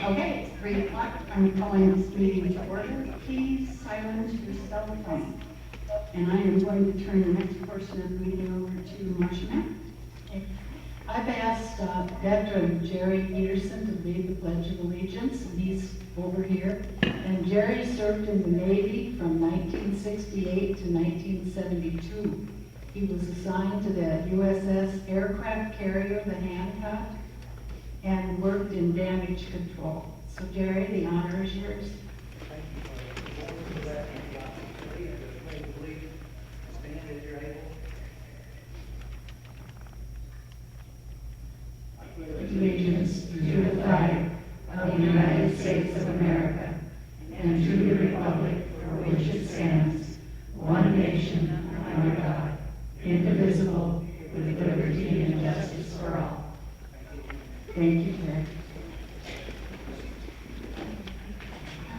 Okay, it's 3 o'clock. I'm calling this meeting to order. Please silence your cell phone. And I am going to turn the next portion of the meeting over to Marcia Mack. Okay. I've asked Veteran Jerry Peterson to lead the Pledge of Allegiance, and he's over here. And Jerry served in the Navy from 1968 to 1972. He was assigned to the USS aircraft carrier, the Hancock, and worked in damage control. So Jerry, the honor is yours. Thank you for that opportunity and the pledge of allegiance. Stand as you're able. I pledge Allegiance to the flag of the United States of America and to the republic for which it stands, one nation, under God, indivisible, with liberty and justice for all. Thank you, Jerry.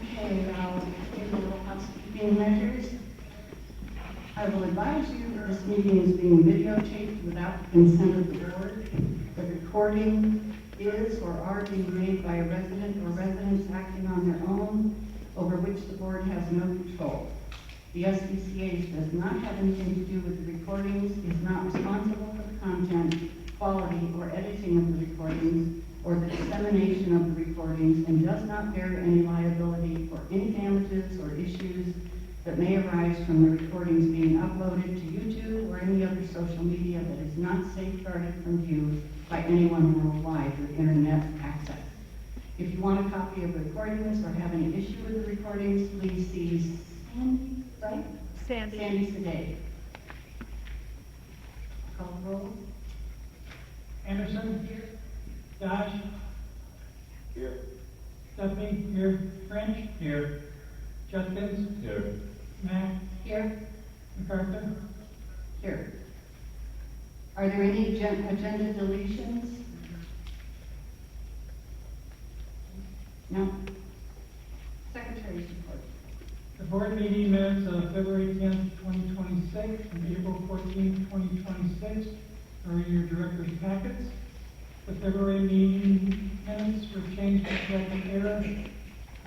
Okay, now, in the little housekeeping measures, I will advise you that this meeting is being videotaped without the consent of the board. The recording is or are being made by a resident or residents acting on their own, over which the board has no control. The SBCA does not have anything to do with the recordings, is not responsible for the content, quality, or editing of the recordings, or the dissemination of the recordings, and does not bear any liability for any damages or issues that may arise from the recordings being uploaded to YouTube or any other social media that is not safeguarded from view by anyone worldwide with internet access. If you want a copy of the recordings or have any issue with the recordings, please see Sandy, right? Sandy. Sandy Sadek. Call the roll. Anderson. Here. Dodge. Here. Duffy. Here. French. Here. Judkins. Here. Mack. Here. MacArthur. Here. Are there any agenda deletions? No. Secretary's report. The board meeting minutes of February 10th, 2026 and April 14th, 2026 are in your director's packets. The February meeting minutes were changed to correct an error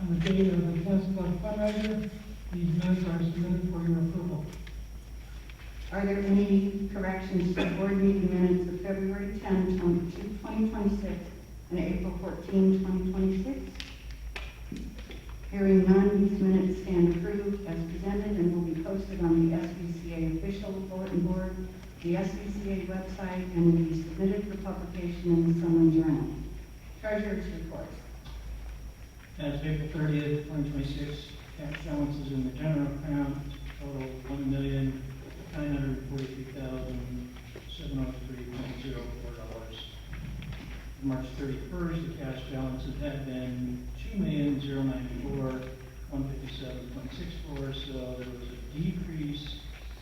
on the date of the Tennis Club fundraiser. These minutes are submitted for your approval. Are there any corrections to the board meeting minutes of February 10, 2026 and April 14, 2026? Hearing none, these minutes stand approved as presented and will be posted on the SBCA official bulletin board, the SBCA website, and will be submitted for publication in the Sunland Journal. Treasurer's report. As of April 30th, 2026, cash balances in the general account total $1,943,703.04. March 31st, the cash balances had been $2,094,157.64, so there was a decrease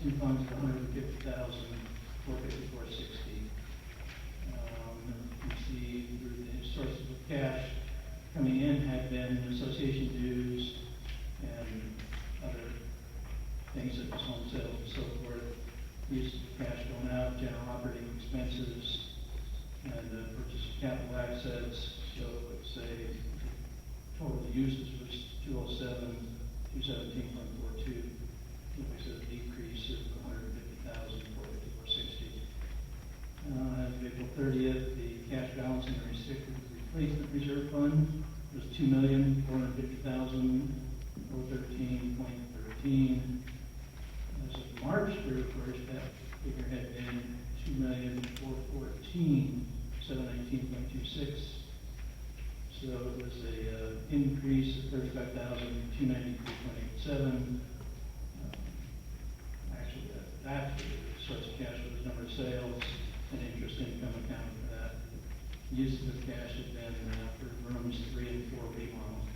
in funds of $150,454.60. You see the sources of cash coming in had been association dues and other things such as home sales and so forth. Use of cash going out, general operating expenses, and the purchase of capital assets. So let's say total uses was 217.42, which is a decrease of $150,454.60. As of April 30th, the cash balance in the restricted replacement reserve fund was $2,450,013.13. As of March 31st, that figure had been $2,414,719.26. So it was a increase of $35,293.87. Actually, that source of cash was number of sales and interest income accounted for that. Uses of cash have been for rooms 3 and 4 remodels.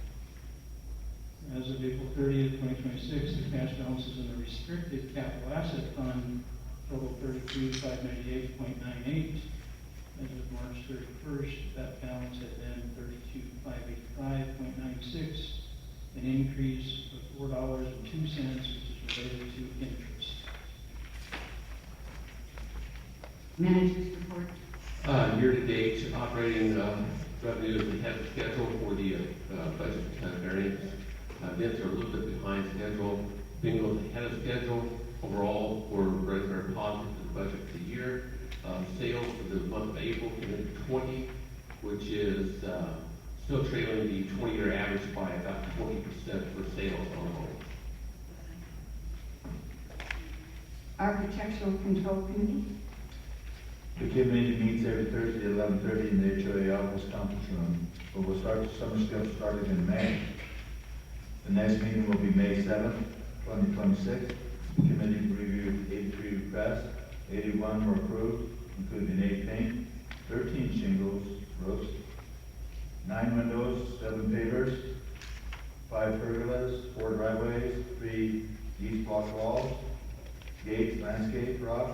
As of April 30th, 2026, the cash balances in the restricted capital asset fund total $32,598.98. As of March 31st, that balance had been $32,585.96, an increase of $4.02, which is related to interest. Manager's report. Year-to-date operating revenue is ahead of schedule for the budget variance. Events are a little bit behind schedule. Bingo's ahead of schedule. Overall, we're very positive for the budget for the year. Sales for the month of April came in at 20, which is still trailing the 20-year average by about 20% for sales on the whole. Architectural Control Committee. The committee meets every Thursday at 11:30 in the HOA office conference room. But we'll start the summer schedule starting in May. The next meeting will be May 7th, 2026. The committee reviewed 83 requests, 81 were approved, including 8 paint, 13 shingles, roofs, 9 windows, 7 pavers, 5 pergolas, 4 driveways, 3 east block walls, gates, landscape, rock,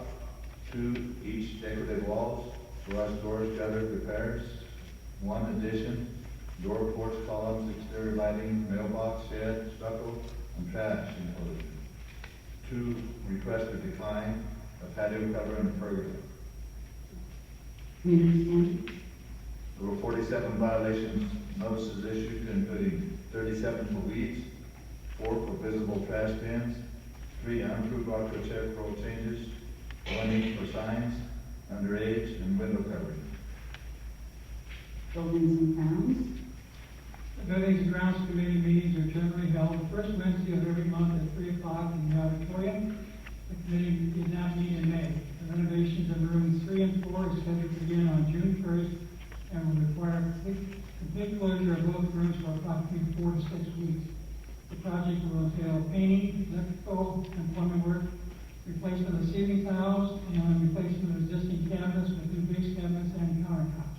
2 each decorative walls, garage doors, gutter repairs, 1 addition, door, porch, columns, exterior lighting, mailbox, shed, stucco, and trash enclosure. 2 requests for decline, a patio cover and a pergola. Community standards. There were 47 violations notices issued, including 37 for weeds, 4 for visible trash bins, 3 unapproved architectural changes, 1 each for signs, underage, and window covering. Buildings and grounds. The Buildings and Grounds Committee meetings are generally held the first Wednesday of every month at 3 o'clock in the auditorium. The committee did not meet in May. The renovations in rooms 3 and 4 is scheduled to begin on June 1st and will require complete closure of both rooms for approximately 4 to 6 weeks. The project will entail painting, electrical, and plumbing work, replacement of ceiling tiles, and replacement of existing cabinets with new base cabinets and countertops.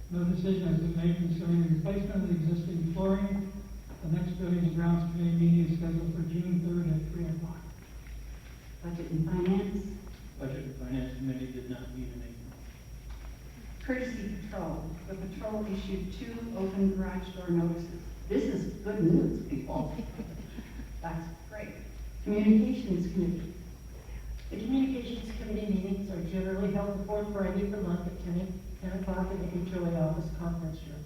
No decision has been made concerning the replacement of the existing flooring. The next Buildings and Grounds Committee meeting is scheduled for June 3rd at 3 o'clock. Budget and Finance. Budget and Finance Committee did not meet in April. Courtesy Patrol. The patrol issued 2 open garage door notices. This is good news, people. That's great. Communications Committee. The Communications Committee meetings are generally held the 4th Friday of the month at 10 o'clock in the HOA office conference room.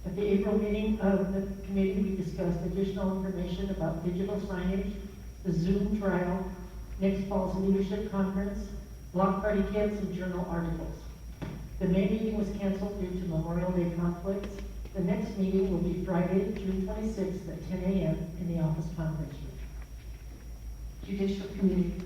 At the April meeting of the committee, we discussed additional information about digital signage, the Zoom trial, next fall's leadership conference, block party kits, and journal articles. The May meeting was canceled due to Memorial Day conflicts. The next meeting will be Friday, June 26th at 10 a.m. in the office conference room. Judicial Committee.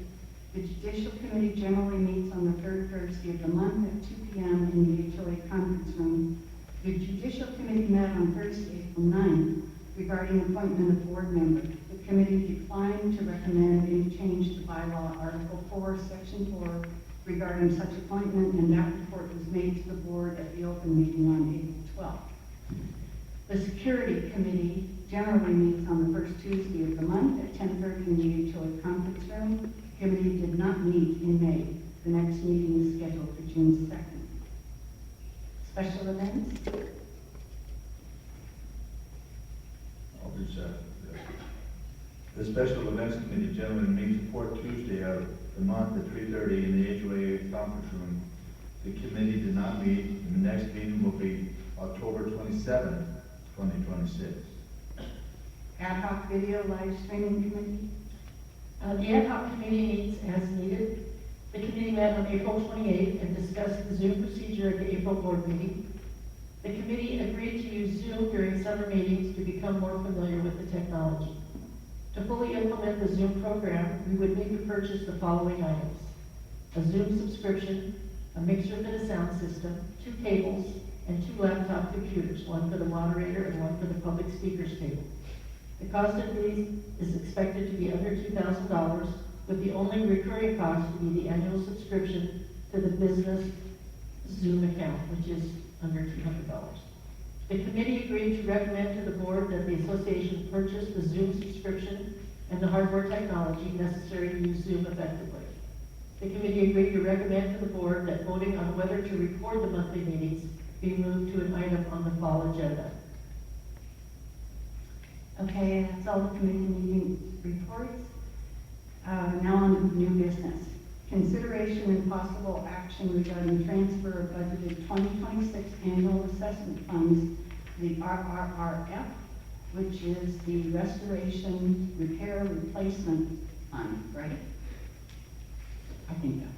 The Judicial Committee generally meets on the 3rd Thursday of the month at 2 p.m. in the HOA conference room. The Judicial Committee met on Thursday, April 9th, regarding appointment of board member. The committee declined to recommend any change to bylaw Article 4, Section 4, regarding such appointment, and that report was made to the board at the open meeting on April 12th. The Security Committee generally meets on the first Tuesday of the month at 10:30 in the HOA conference room. The committee did not meet in May. The next meeting is scheduled for June 2nd. Special events. I'll do that. The Special Events Committee generally meets the 4th Tuesday of the month at 3:30 in the HOA conference room. The committee did not meet, and the next meeting will be October 27th, 2026. Ad hoc video live streaming committee. The ad hoc committee meets as needed. The committee met on April 28th and discussed the Zoom procedure at the April board meeting. The committee agreed to use Zoom during summer meetings to become more familiar with the technology. To fully implement the Zoom program, we would need to purchase the following items: a Zoom subscription, a mixer for the sound system, 2 cables, and 2 laptop computers, one for the moderator and one for the public speakers table. The cost of these is expected to be under $2,000, with the only recurring cost to be the annual subscription to the business Zoom account, which is under $200. The committee agreed to recommend to the board that the association purchase the Zoom subscription and the hardware technology necessary to use Zoom effectively. The committee agreed to recommend to the board that voting on whether to record the monthly meetings be moved to an item on the fall agenda. Okay, that's all the committee meeting reports. Now on to new business. Consideration and possible action regarding transfer of budgeted 2026 annual assessment funds to the RRRF which is the Restoration, Repair, Replacement Fund, right? I think that's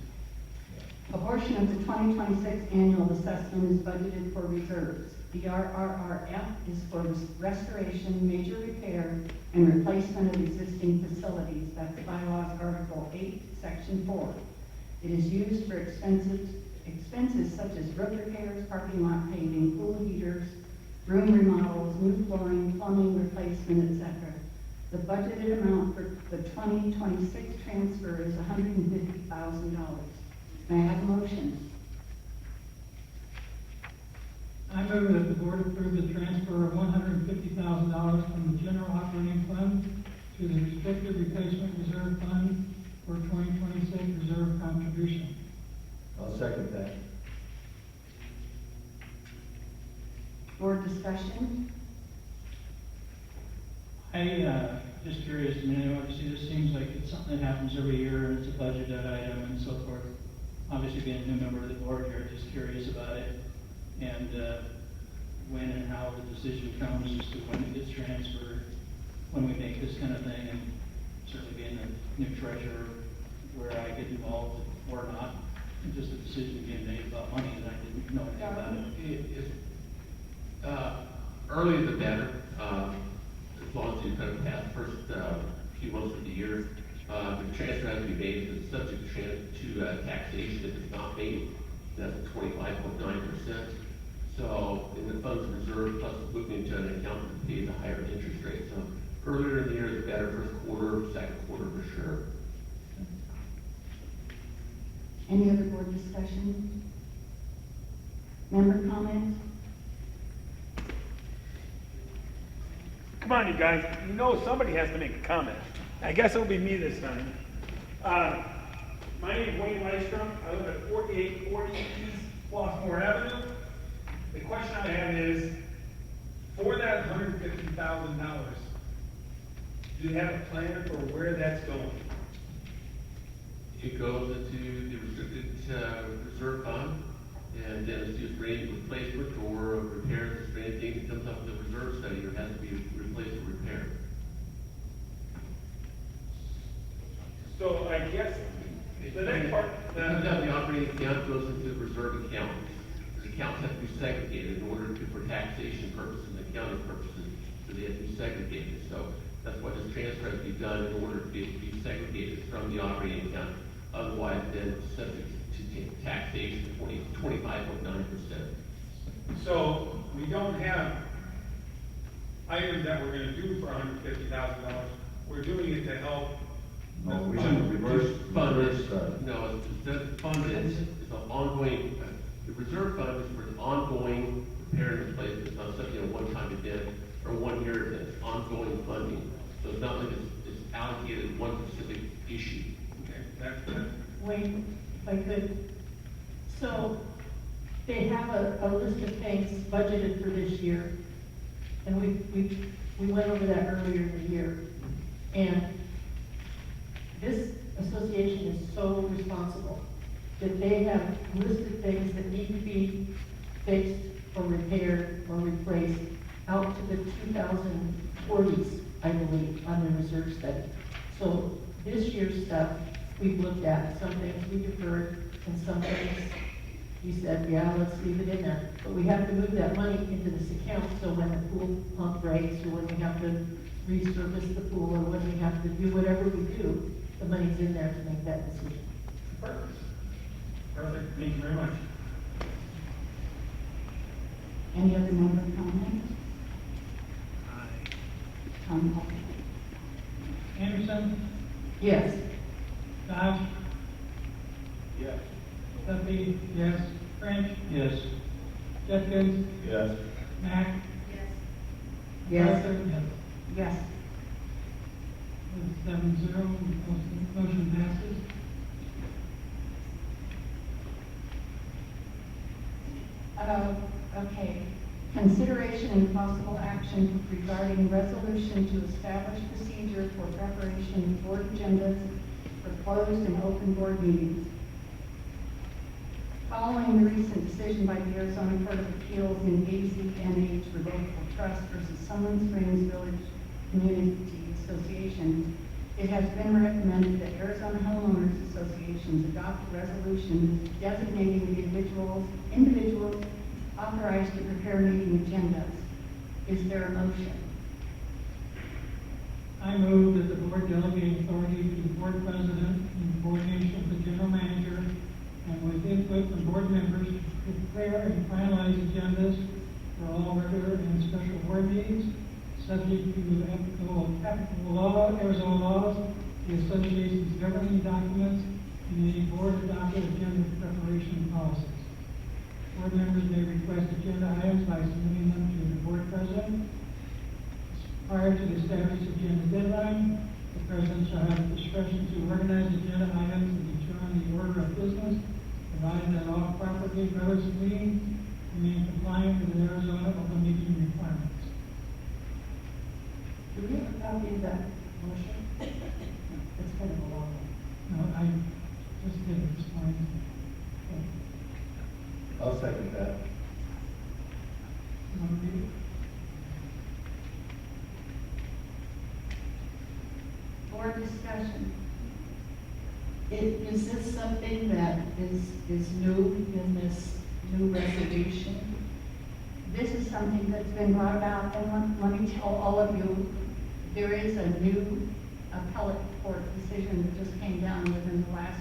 right. A portion of the 2026 annual assessment is budgeted for reserves. The RRRF is for the restoration, major repair, and replacement of existing facilities. That's bylaws Article 8, Section 4. It is used for expenses such as roof repairs, parking lot paving, pool heaters, room remodels, new flooring, plumbing replacement, etc. The budgeted amount for the 2026 transfer is $150,000. May I have a motion? I move that the board approve the transfer of $150,000 from the general operating fund to the restricted replacement reserve fund for 2026 reserve contribution. I'll second that. Board discussion? Just curious, I mean, obviously this seems like it's something that happens every year and it's a budgeted item and so forth. Obviously being a new member of the board here, just curious about it. And when and how the decision comes as to when it gets transferred, when we make this kind of thing, and certainly being a new treasurer, where I get involved or not, and just a decision being made about money and I didn't know anything about it. Earlier the better, as long as you kind of pass the first few months of the year. The transfer has to be made, if it's subject to taxation. If it's not made, that's 25.9%. So in the funds reserve plus moving into an account that pays a higher interest rate. So earlier in the year is better, first quarter, second quarter for sure. Any other board discussion? Member comments? Come on, you guys. You know somebody has to make a comment. I guess it'll be me this time. My name is Wayne Lystrom. I live at 4840 East Flossmoor Avenue. The question I have is, for that $150,000, do you have a plan for where that's going? It goes into the restricted reserve fund, and then it's just for any replacement or repairs, for anything that comes up with the reserve study, or has to be replaced or repaired. So I guess the next part. It comes out of the operating account, goes into the reserve account. The accounts have to be segregated in order to, for taxation purposes and accounting purposes, so they have to be segregated. So that's why this transfer has to be done in order to be segregated from the operating account. Otherwise, then it's subject to taxation, 25.9%. So we don't have items that we're gonna do for $150,000. We're doing it to help. No, we should reverse No, it's funded, it's an ongoing, the reserve fund is for an ongoing repair and replacement. It's not something a one-time event or 1 year event, it's ongoing funding. So it's not like it's allocated to one specific issue. Okay, that's good. Wayne, if I could. So they have a list of things budgeted for this year, and we went over that earlier in the year. And this association is so responsible that they have listed things that need to be fixed or repaired or replaced out to the 2040s, I believe, on the reserve study. So this year's stuff, we've looked at. Some things we deferred, and some things we said, yeah, let's leave it in there. But we have to move that money into this account, so when the pool pump breaks, or when we have to resurface the pool, or when we have to do whatever we do, the money's in there to make that decision. Perfect. Perfect, thank you very much. Any other member comments? Tom Hall. Anderson, Yes. Dodge, Yes. Duffy, yes. French, Yes. Jeffkins, Yes. Mack. Yes. Arthur, yes. Yes. 7-0, motion passes. Okay. Consideration and possible action regarding resolution to establish procedure for preparation of board agendas for closed and open board meetings. Following the recent decision by the Arizona Court of Appeals in AZNH Revocable Trust versus Summer Springs Village Community Association, it has been recommended that Arizona Homeowners Associations adopt a resolution designating the individuals authorized to prepare meeting agendas. Is there a motion? I move that the board delegate authority to the board president in coordination with the general manager and with input from board members to prepare and finalize agendas for all regular and special board meetings, subject to applicable law, Arizona laws, the association's governing documents, and any board-adopted agenda preparation policies. Board members may request agenda items by submitting them to the board president. Prior to the established agenda deadline, the president shall have the discretion to organize agenda items and determine the order of business, provided that all properly noticed meetings remain compliant with the Arizona open meeting requirements. Do we have a copy of that motion? It's kind of a long one. No, I just did it this morning. I'll second that. You want to read it? Board discussion. Is this something that is new in this new resolution? This is something that's been brought about, and let me tell all of you, there is a new appellate court decision that just came down within the last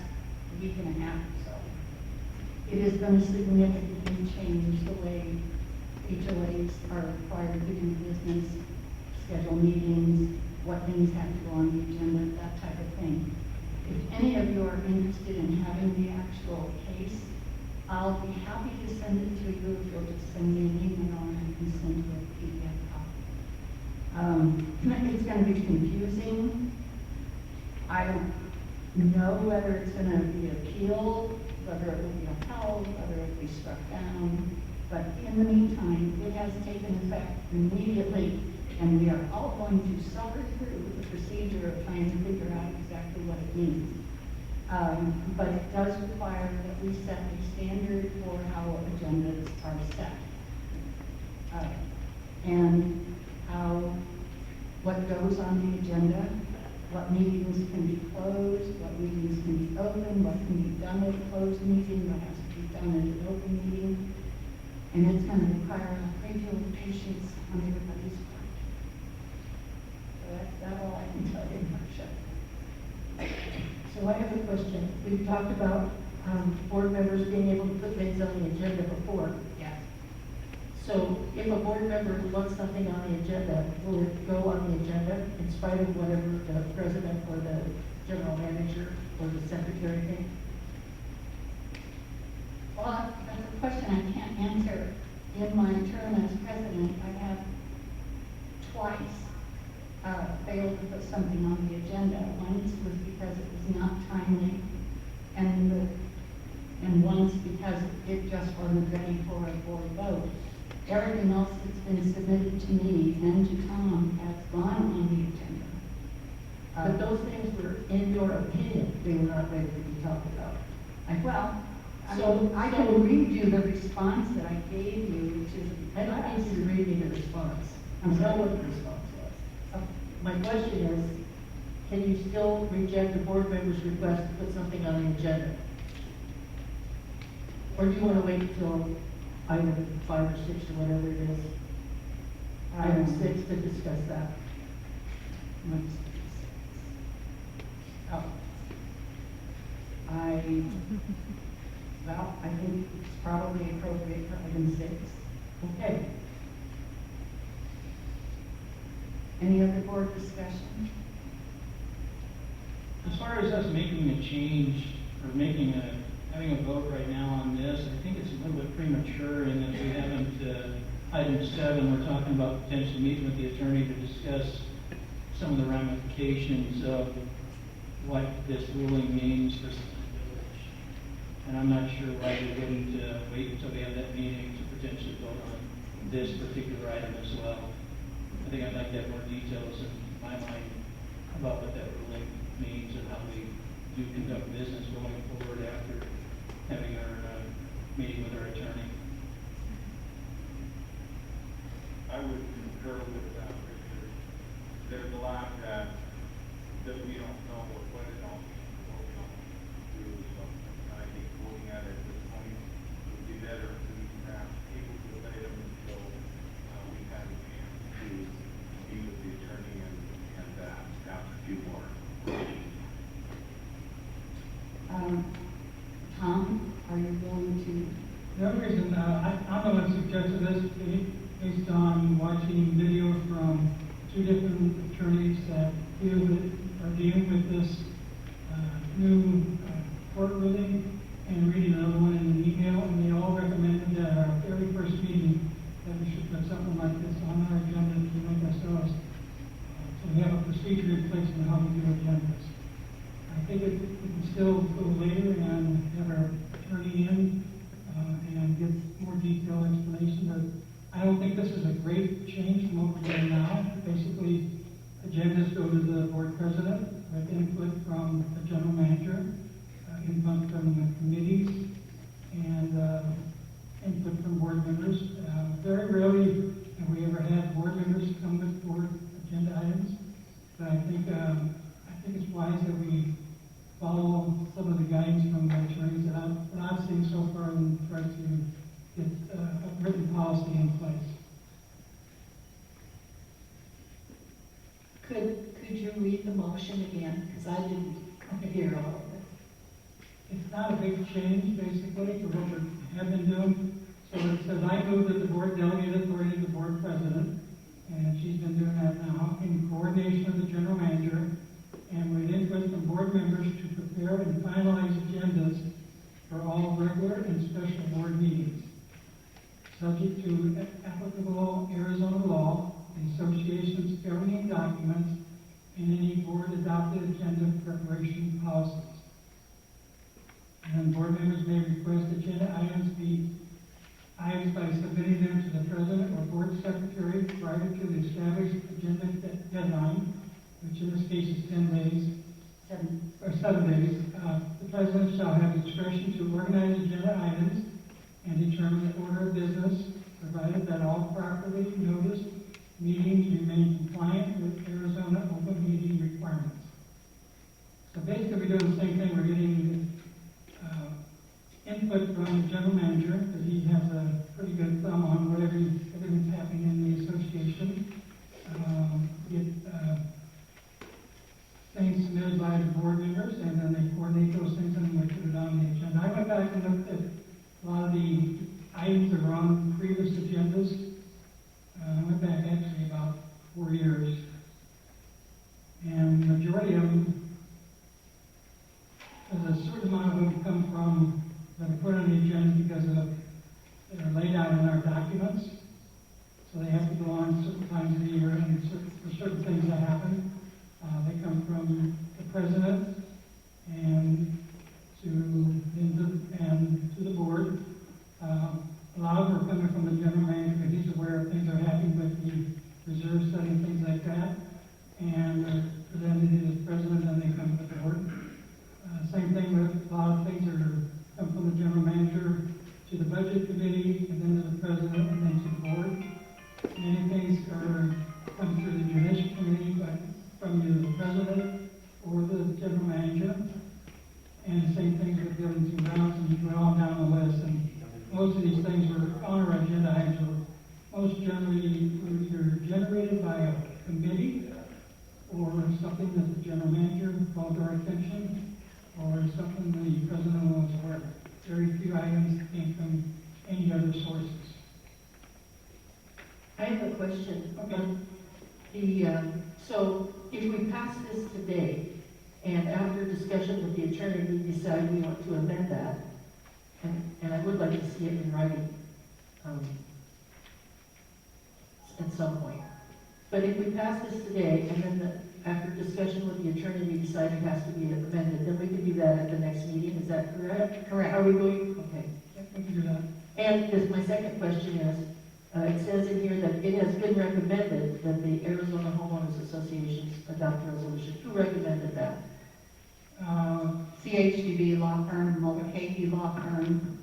week and a half or so. It is going to significantly change the way HOAs are required to do business, schedule meetings, what things have to go on the agenda, that type of thing. If any of you are interested in having the actual case, I'll be happy to send it to you if you'll just send me an email and I can send you a PDF copy. It's going to be confusing. I don't know whether it's going to be appealed, whether it will be upheld, whether it will be struck down. But in the meantime, it has taken effect immediately, and we are all going to suffer through the procedure of trying to figure out exactly what it means. But it does require that we set a standard for how agendas are set. And what goes on the agenda, what meetings can be closed, what meetings can be open, what can be done at a closed meeting, what has to be done at an open meeting. And it's going to require a great deal of patience on everybody's part. So that's all I can tell you, Marcia. So I have a question. We've talked about board members being able to put things on the agenda before. Yes. So if a board member wants something on the agenda, will it go on the agenda in spite of whatever the president or the general manager or the secretary think? Well, that's a question I can't answer. In my term as president, I have twice failed to put something on the agenda. Once was because it was not timely, and once because it just wasn't ready for a board vote. Everything else that's been submitted to me and to Tom has gone on the agenda. But those things were, in your opinion, they were not ready to be talked about. I can read you the response that I gave you, which is. I don't need you to read me the response. I know what the response was. My question is, can you still reject a board member's request to put something on the agenda? Or do you want to wait until item 5 or 6 or whatever it is? Item 6 to discuss that. I think it's probably appropriate for item 6. Okay. Any other board discussion? As far as us making a change or having a vote right now on this, I think it's a little bit premature in that we haven't, item 7, we're talking about potentially meeting with the attorney to discuss some of the ramifications of what this ruling means for the village. And I'm not sure why we wouldn't wait until we have that meeting to potentially vote on this particular item as well. I think I'd like to have more details in my mind about what that ruling means and how we do conduct business going forward after having our meeting with our attorney. I would concur with Richard. There's a lot that we don't know what it all means, what we don't do. So I think looking at it at this point would be better if we perhaps able to delay them until we had a chance to meet with the attorney and have a few more. Tom, are you going to? The other reason, I'm the one who suggested this, based on watching video from two different attorneys that are dealing with this new court ruling, and reading another one in an email, and they all recommended that our very first meeting, that we should put something like this on our agenda to make ourselves, so we have a procedure in place on how we do agendas. I think we can still go later and have our attorney in and get more detailed explanation, but I don't think this is a great change from what we're doing now. Basically, agendas go to the board president with input from the general manager, input from the committees, and input from board members. Very rarely have we ever had board members come with board agenda items, but I think it's wise that we follow some of the guidance from the attorneys that I've seen so far and try to get a written policy in place. Could you read the motion again? Because I didn't hear all of it. It's not a big change, basically, for what we have been doing. So it says, I move that the board delegate authority to the board president, and she's been doing that now, in coordination with the general manager, and with input from board members to prepare and finalize agendas for all regular and special board meetings, subject to applicable Arizona law, the association's governing documents, and any board-adopted agenda preparation policies. And then board members may request agenda items by submitting them to the president or board secretary prior to the established agenda deadline, which in this case is 10 days, 7 days. The president shall have discretion to organize agenda items and determine the order of business, provided that all properly noticed meetings remain compliant with Arizona open meeting requirements. So basically, we're doing the same thing. We're getting input from the general manager, because he has a pretty good thumb on everything's happening in the association. Get things submitted by the board members, and then they coordinate those things and we put it on the agenda. I went back and looked at a lot of the items that were on previous agendas. I went back actually about 4 years, and the majority of them, there's a certain amount of them come from that are put on the agenda because they're laid out in our documents, so they have to go on certain times of the year, and for certain things that happen. They come from the president and to the board. A lot of them are coming from the general manager, but he's aware of things that are happening with the reserve setting, things like that, and presented to the president, and they come to the board. Same thing with a lot of things that come from the general manager to the budget committee, and then to the president, and then to the board. Many things come through the judicial committee, but from either the president or the general manager. And the same things with buildings and grounds, and you go on down the list. And most of these things were on our agenda items, were most generally either generated by a committee or something that the general manager called our attention, or something the president was aware of. Very few items came from any other sources. I have a question. Okay. So if we pass this today, and after discussion with the attorney, we decide we want to amend that, and I would like to see it in writing at some point. But if we pass this today, and then after discussion with the attorney, we decide it has to be amended, then we can do that at the next meeting, is that correct? Correct. Are we going, okay. We can do that. And my second question is, it says in here that it has been recommended that the Arizona Homeowners Association adopt a resolution. Who recommended that? CHDB law firm, Mulcahy law firm,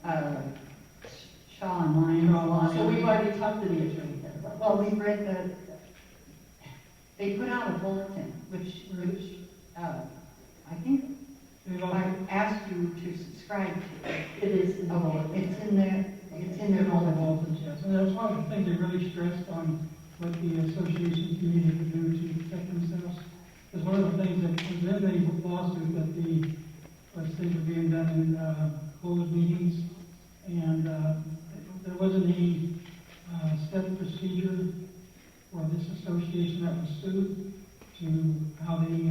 Shaw and Lyons. So we've already talked to the attorney then. Well, we've read they put out a bulletin, which, I think They've I also, asked you to subscribe to. It is in the Okay, bulletin. it's in there, it's in there. all the bulletins, yes. And that's one of the things they really stressed on what the association community could do to protect themselves. Because one of the things that was in the lawsuit that things were being done in closed meetings, and there wasn't any step procedure for this association that was sued to how they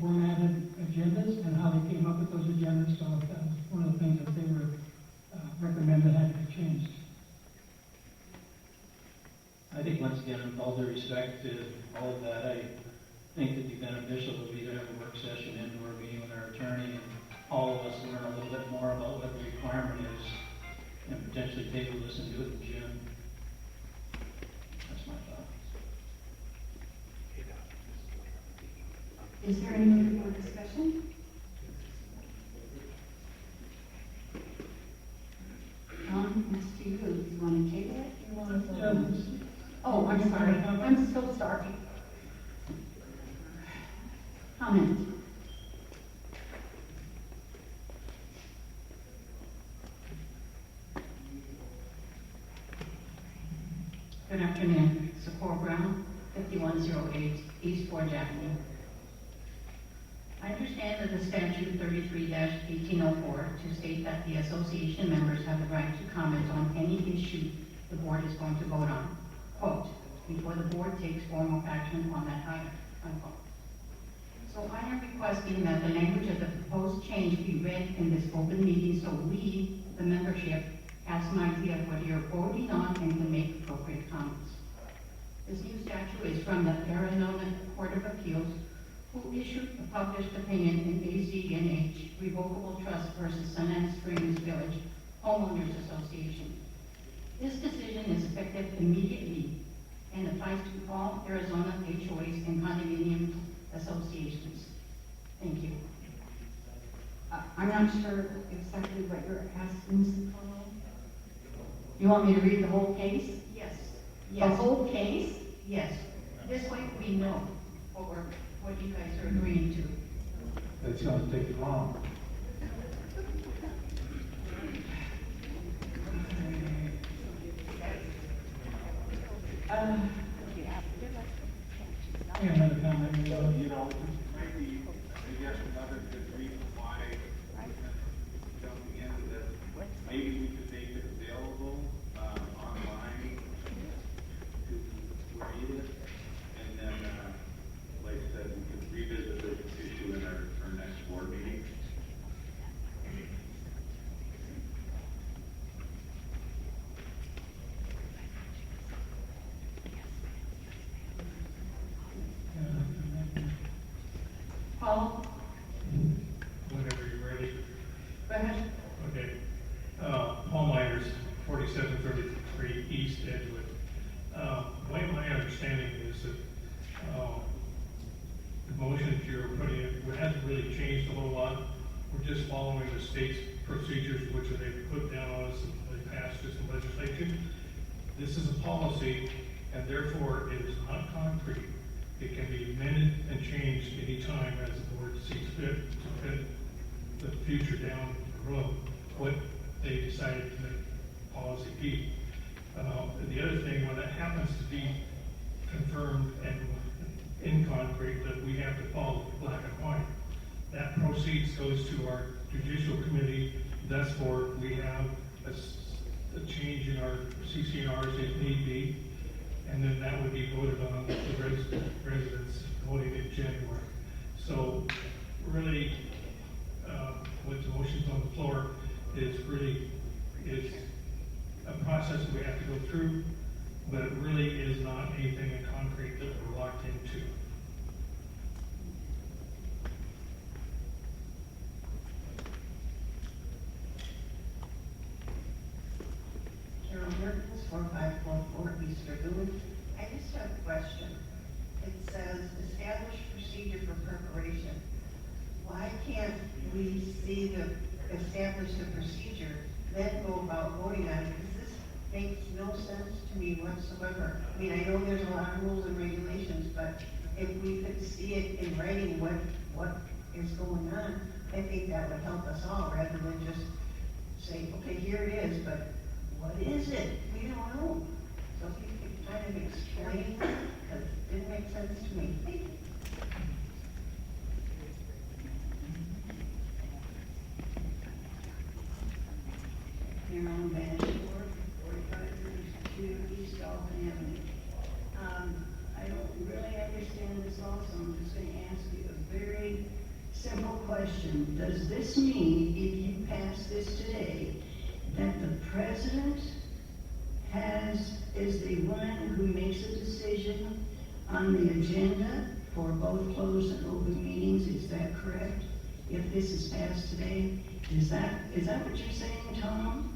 formatted agendas and how they came up with those agendas. So that was one of the things that they were recommended had to be changed. I think once again, with all due respect to all of that, I think it'd be beneficial to either have a work session and or meeting with our attorney and all of us learn a little bit more about what the requirement is and potentially table this and do it in June. That's my thought. Is there any more discussion? John, it's to you. Do you want to table it? You want to? Yeah, this- Oh, I'm sorry. I'm so sorry. Comment? Good afternoon, Socorro Brown, 5108 East Forge Avenue. I understand that the statute 33-1804 to state that the association members have the right to comment on any issue the board is going to vote on, quote, before the board takes formal action on that item, unquote. So I am requesting that the language of the proposed change be read in this open meeting so we, the membership, has an idea of what you're voting on and can make appropriate comments. This new statute is from the Arizona Court of Appeals, who issued a published opinion in AZNH Revocable Trust versus Sunland Springs Village Homeowners Association. This decision is effective immediately and applies to all Arizona HOAs and condominium associations. Thank you. I'm not sure exactly what you're asking, Mrs. Connolly. You want me to read the whole case? Yes. The Yes. whole case? Yes. This way we know what you guys are agreeing to. It's gonna take you long. Yeah, another comment. You know, maybe, I guess another good reason why jumping into this, maybe we could make it available, online to read it. And then, like I said, we could revisit this issue in our next board meeting. Paul? Whenever you're ready. Go ahead. Okay. Paul Myers, 4733 East Edgewood. My understanding is that the motions you're putting in hasn't really changed a whole lot. We're just following the state's procedures, which they've put down on us and they passed this in legislation. This is a policy, and therefore it is not concrete. It can be amended and changed any time as the board sees fit to fit the future down the road, what they decided to make policy be. The other thing, when that happens to be confirmed and in concrete, that we have to follow black and white. That proceeds goes to our judicial committee. That's for, we have a change in our CCNRs if need be. And then that would be voted on the residents voting in January. So really, with the motions on the floor is a process that we have to go through, but it really is not anything in concrete that we're locked into. Carol Mertens, 4544 East Dragoon. I just have a question. It says establish procedure for preparation. Why can't we see the establish the procedure, then go about voting on it, because this makes no sense to me whatsoever. I mean, I know there's a lot of rules and regulations, but if we could see it in writing what is going on, I think that would help us all, rather than just say, okay, here it is, but what is it? We don't know. So if you could kind of explain that, because it didn't make sense to me. Marilyn Bashford, 4532 East Dalton Avenue. I don't really understand this also. I'm just going to ask you a very simple question. Does this mean, if you pass this today, that the president is the one who makes a decision on the agenda for both closed and open meetings? Is that correct? If this is passed today, is that what you're saying, Tom?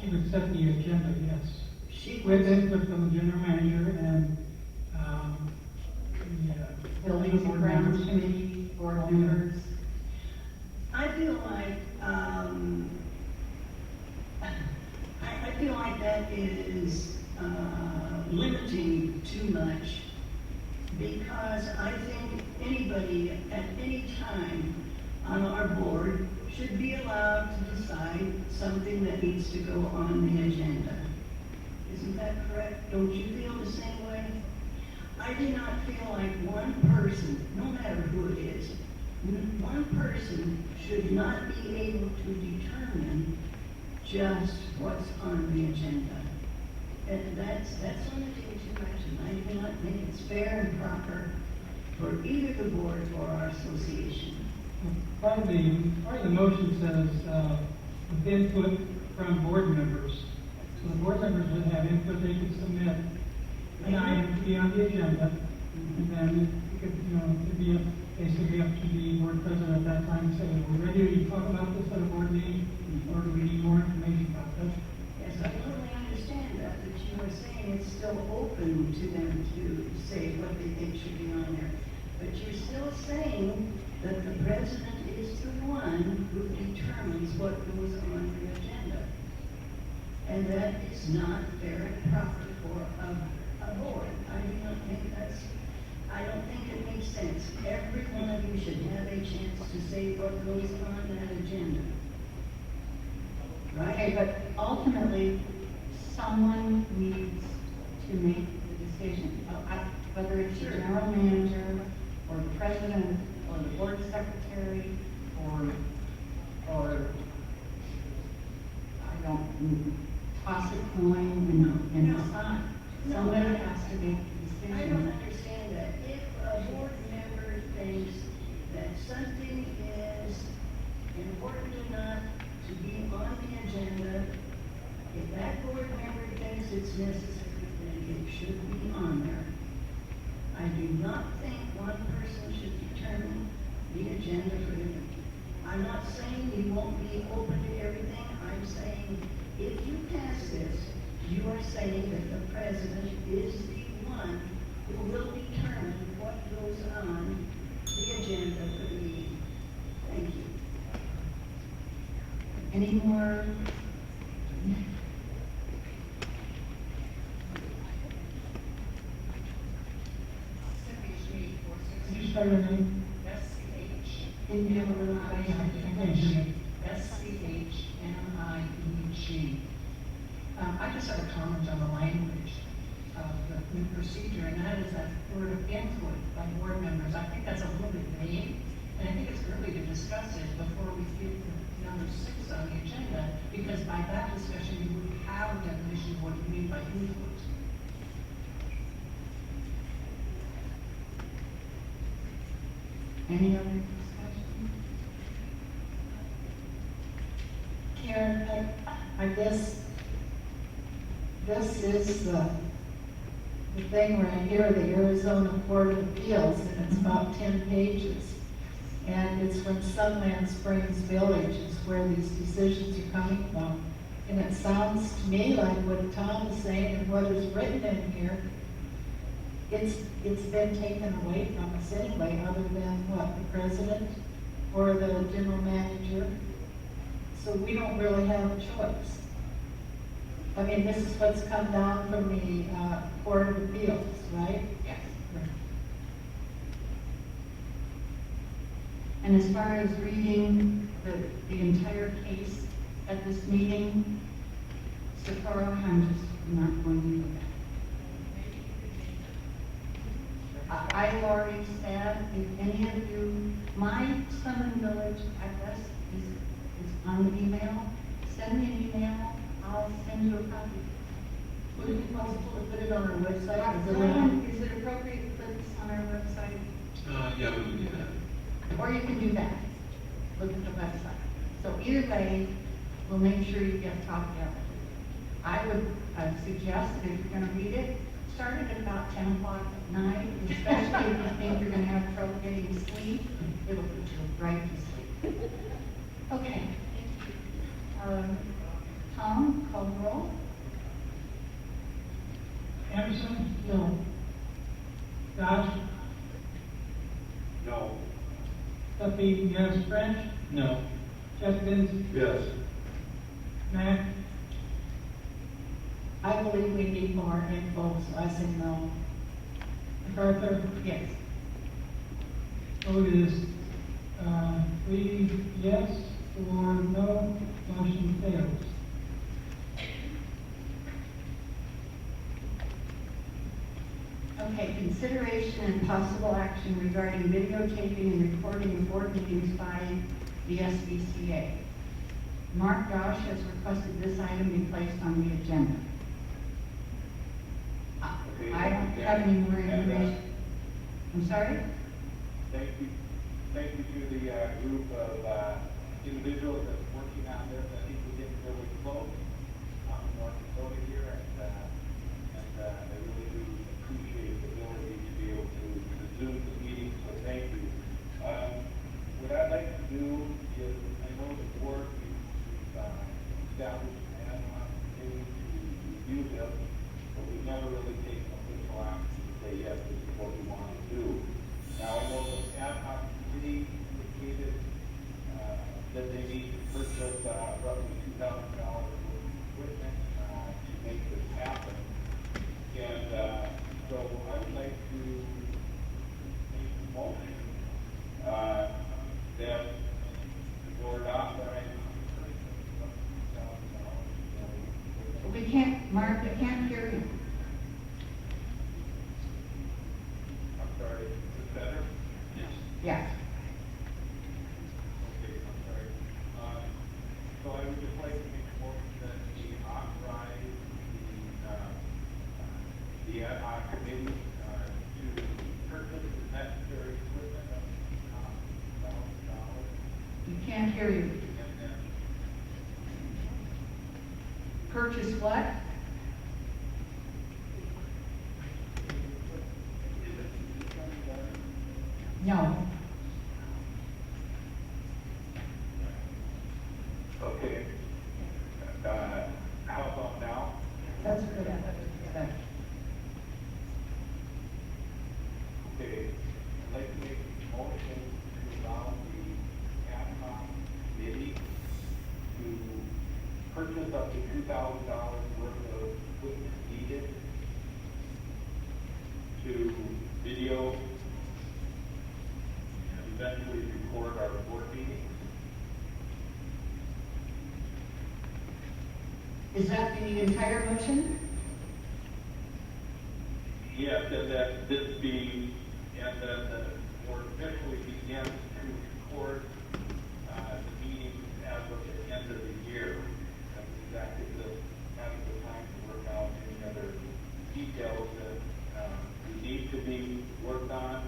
She would set the agenda, yes. She With would. input from the general manager and, Buildings and Grounds Committee, board members. I feel like, I feel like that is limiting too much, because I think anybody at any time on our board should be allowed to decide something that needs to go on the agenda. Isn't that correct? Don't you feel the same way? I do not feel like one person, no matter who it is, one person should not be able to determine just what's on the agenda. And that's limiting too much, and I do not think it's fair and proper for either the board or our association. part of the motion says, with input from board members. So the board members would have input, they could submit an item to be on the agenda, and then it could, it'd be basically up to the board president at that time to say, we're ready to talk about this at a board meeting, or do we need more information about this? Yes, I totally understand that, but you were saying it's still open to them to say what they think should be on there. But you're still saying that the president is the one who determines what goes on the agenda. And that is not fair and proper for a board. I don't think it makes sense. Every one of you should have a chance to say what goes on that agenda. Right? Okay, but ultimately, someone needs to make the decision. Whether it's the general manager, or the president, or the board secretary, or I don't, toss a coin and decide. Somebody has to make the I don't decision. understand that. If a board member thinks that something is important enough to be on the agenda, if that board member thinks it's necessary, then it should be on there. I do not think one person should determine the agenda for the, I'm not saying you won't be open to everything. I'm saying if you pass this, you are saying that the president is the one who will determine what goes on the agenda for the meeting. Thank you. Any more? Could you spell your name? Can you have a little I can't hear you. SCHNIEG. I just have a comment on the language of the new procedure, and that is that word of input by board members. I think that's a little bit vague, and I think it's early to discuss it before we get to number 6 on the agenda, because by that discussion, you would have a definition of what you mean by input. Any other discussion? Karen, I guess this is the thing right here, the Arizona Court of Appeals, and it's about 10 pages. And it's from Sunland Springs Village is where these decisions are coming from. And it sounds to me like what Tom is saying and what is written in here, it's been taken away from us anyway, other than what, the president or the general manager? So we don't really have a choice. I mean, this is what's come down from the Court of Appeals, right? Yes. And as far as reading the entire case at this meeting, Socorro, I'm just not going to do that. I've already said, if any of you, my Southern Village address is on the email. Send me an email, I'll send you a copy. Would it be possible to put it on our website? Glenn, is it appropriate to put this on our website? Yeah, we can do that. Or you can do that, look at the website. So either way, we'll make sure you get a copy of it. I would suggest that if you're gonna read it, start it at about 10 o'clock at night, especially if you think you're gonna have trouble getting to sleep. It'll put you right to sleep. Okay. Tom, call the roll. Anderson? No. Dodge? No. Duffy, yes. French? No. Jeffens? Yes. Mack? I believe we need more info, so I say no. MacArthur? Yes. Vote is 3 yes, 4 no, motion fails. Okay, consideration and possible action regarding videotaping and recording of board meetings by the SBCA. Mark Gosh has requested this item be placed on the agenda. I don't have any more information. I'm sorry? Thank you to the group of individuals that's working on this. I think we're getting really close on North Dakota here, and I really do appreciate the ability to be able to Zoom the meeting, so thank you. What I'd like to do is, I know the board, we've established an ad hoc committee to review this, but we've never really taken official action to say, yes, this is what we want to do. Now, I know the ad hoc committee indicated that they need to purchase roughly $2,000 worth of equipment to make this happen. And so I would like to make a motion that the board authorize $2,000. We can't, Mark, we can't hear you. I'm sorry, is it better? Yes. Yes. Okay, I'm sorry. So I would just like to make a motion that we authorize the ad hoc committee to purchase the necessary equipment of $2,000. You can't hear you. And then Purchase what? No. okay. How about now? That's good. Okay, I'd like to make a motion to allow the ad hoc committee to purchase up to $2,000 worth of equipment needed to video and eventually record our board meetings. Is that the entire motion? Yes, and that this be, and that the board officially begins to record the meetings as of the end of the year. That's exactly having the time to work out any other details that need to be worked on.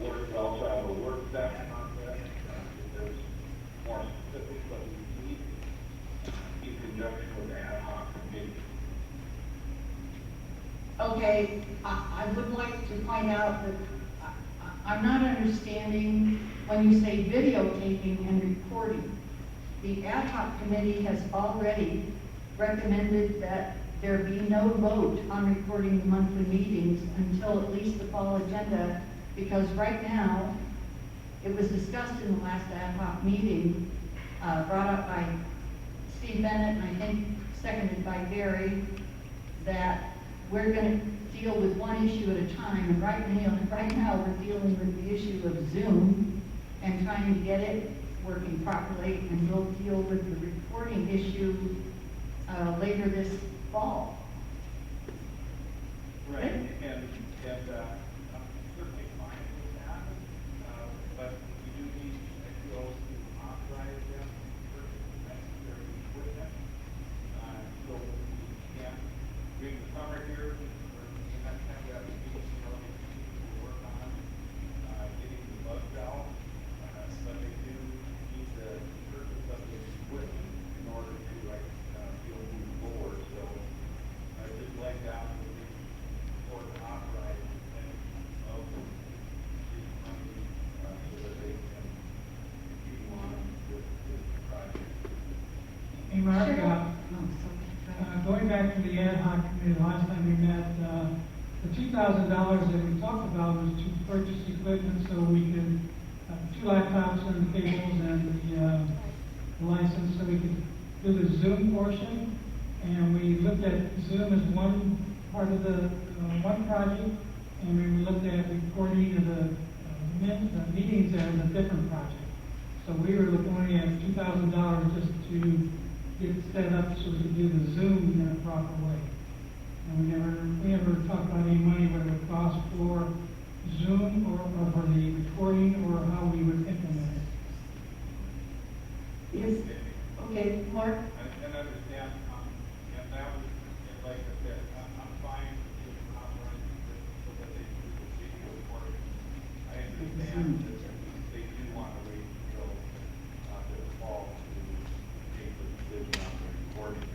Board will also have a work session on that. If there's more specifics that we need in conjunction with the ad hoc committee. Okay, I would like to point out that I'm not understanding when you say videotaping and recording. The ad hoc committee has already recommended that there be no vote on recording the monthly meetings until at least the fall agenda, because right now, it was discussed in the last ad hoc meeting brought up by Steve Bennett, and I think seconded by Gary, that we're gonna deal with one issue at a time, and right now, we're dealing with the issue of Zoom and trying to get it working properly, and we'll deal with the reporting issue, later this fall. Right, and, I'm certainly fine with that, but we do need, I feel, to authorize them to purchase the necessary equipment, so we can, during the summer here, or the next time we have a meeting, you know, we work on, getting the bugs out, but they do need the purchase of the equipment in order to, like, be able to move forward, so I just like that, or to authorize and of these money, so that they can continue on with this project. Hey, Mark, Oh, going back to the ad hoc committee, the last time we met, the $2,000 that we talked about was to purchase equipment so we could, 2 laptops and the cables and the license so we could do the Zoom portion. And we looked at Zoom as one part of the, one project, and we looked at recording of the meetings as a different project. So we were looking only at $2,000 just to get set up so we could do the Zoom in a proper way. And we never talked about any money, what it would cost for Zoom or for the recording or how we would implement it. Yes, okay, Mark? I understand, and that was, and like I said, I'm fine with the authorizing this so that they do the video recording. I understand that they do want to wait until, this fall to make the decision on the recording.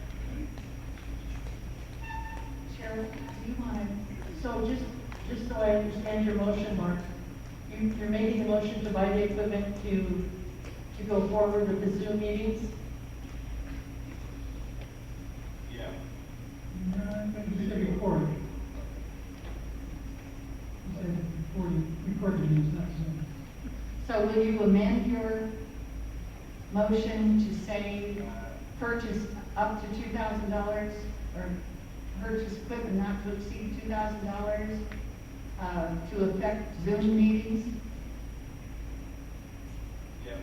Cheryl, do you want to? So just so I understand your motion, Mark, you're making the motion to buy the equipment to go forward with the Zoom meetings? Yeah. No, I think you said recording. You said recording is not Zoom. So will you amend your motion to say purchase up to $2,000 or purchase equipment not to exceed $2,000 to affect Zoom meetings? Yeah.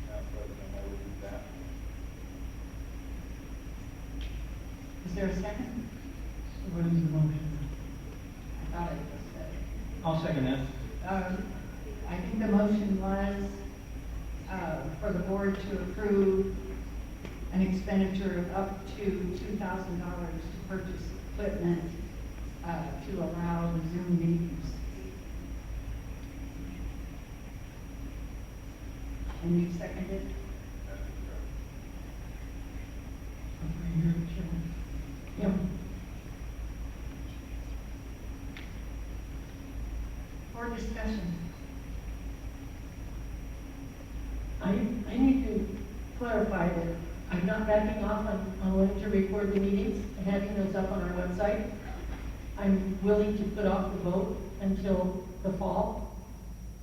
Madam President, I would do that. Is there a second? So what is the motion? I thought it was said. I'll second that. I think the motion was for the board to approve an expenditure of up to $2,000 to purchase equipment to allow the Zoom meetings. And you seconded? That's correct. Okay, you're the chairman. Yep. For discussion. I need to clarify that I'm not backing off on wanting to record the meetings and having those up on our website. I'm willing to put off the vote until the fall,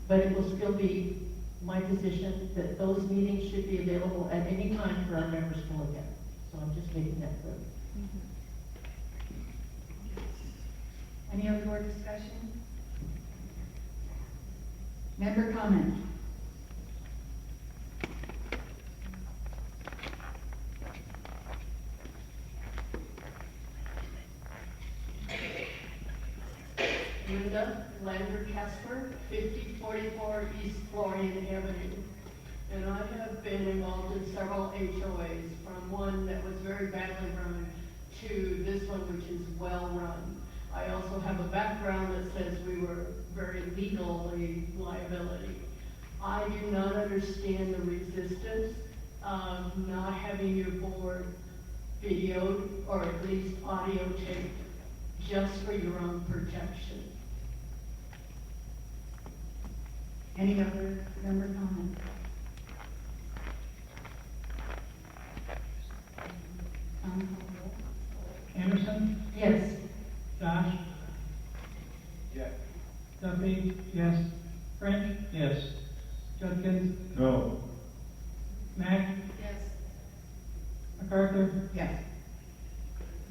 but it will still be my position that those meetings should be available at any time for our members to look at. So I'm just making that clear. Any other more discussion? Member comment? Linda Lander Kessler, 5044 East Florian Avenue. And I have been involved in several HOAs, from one that was very badly run to this one which is well run. I also have a background that says we were very legally liability. I do not understand the resistance of not having your board videoed or at least audio taped just for your own protection. Any other member comment? Anderson? Yes. Josh? Yes. Duffy? Yes. French? Yes. Judkins? No. Mack, Yes. MacArthur. Yes.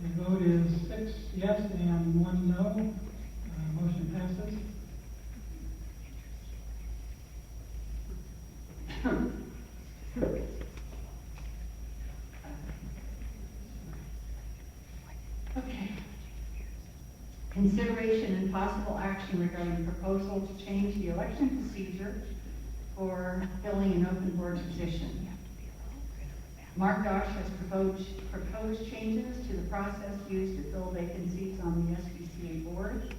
The vote is 6 yes and 1 no. Motion passes. Okay. Consideration and possible action regarding proposal to change the election procedure for filling an open board position. Mark Dosh has proposed changes to the process used to fill vacancies on the SBCA board.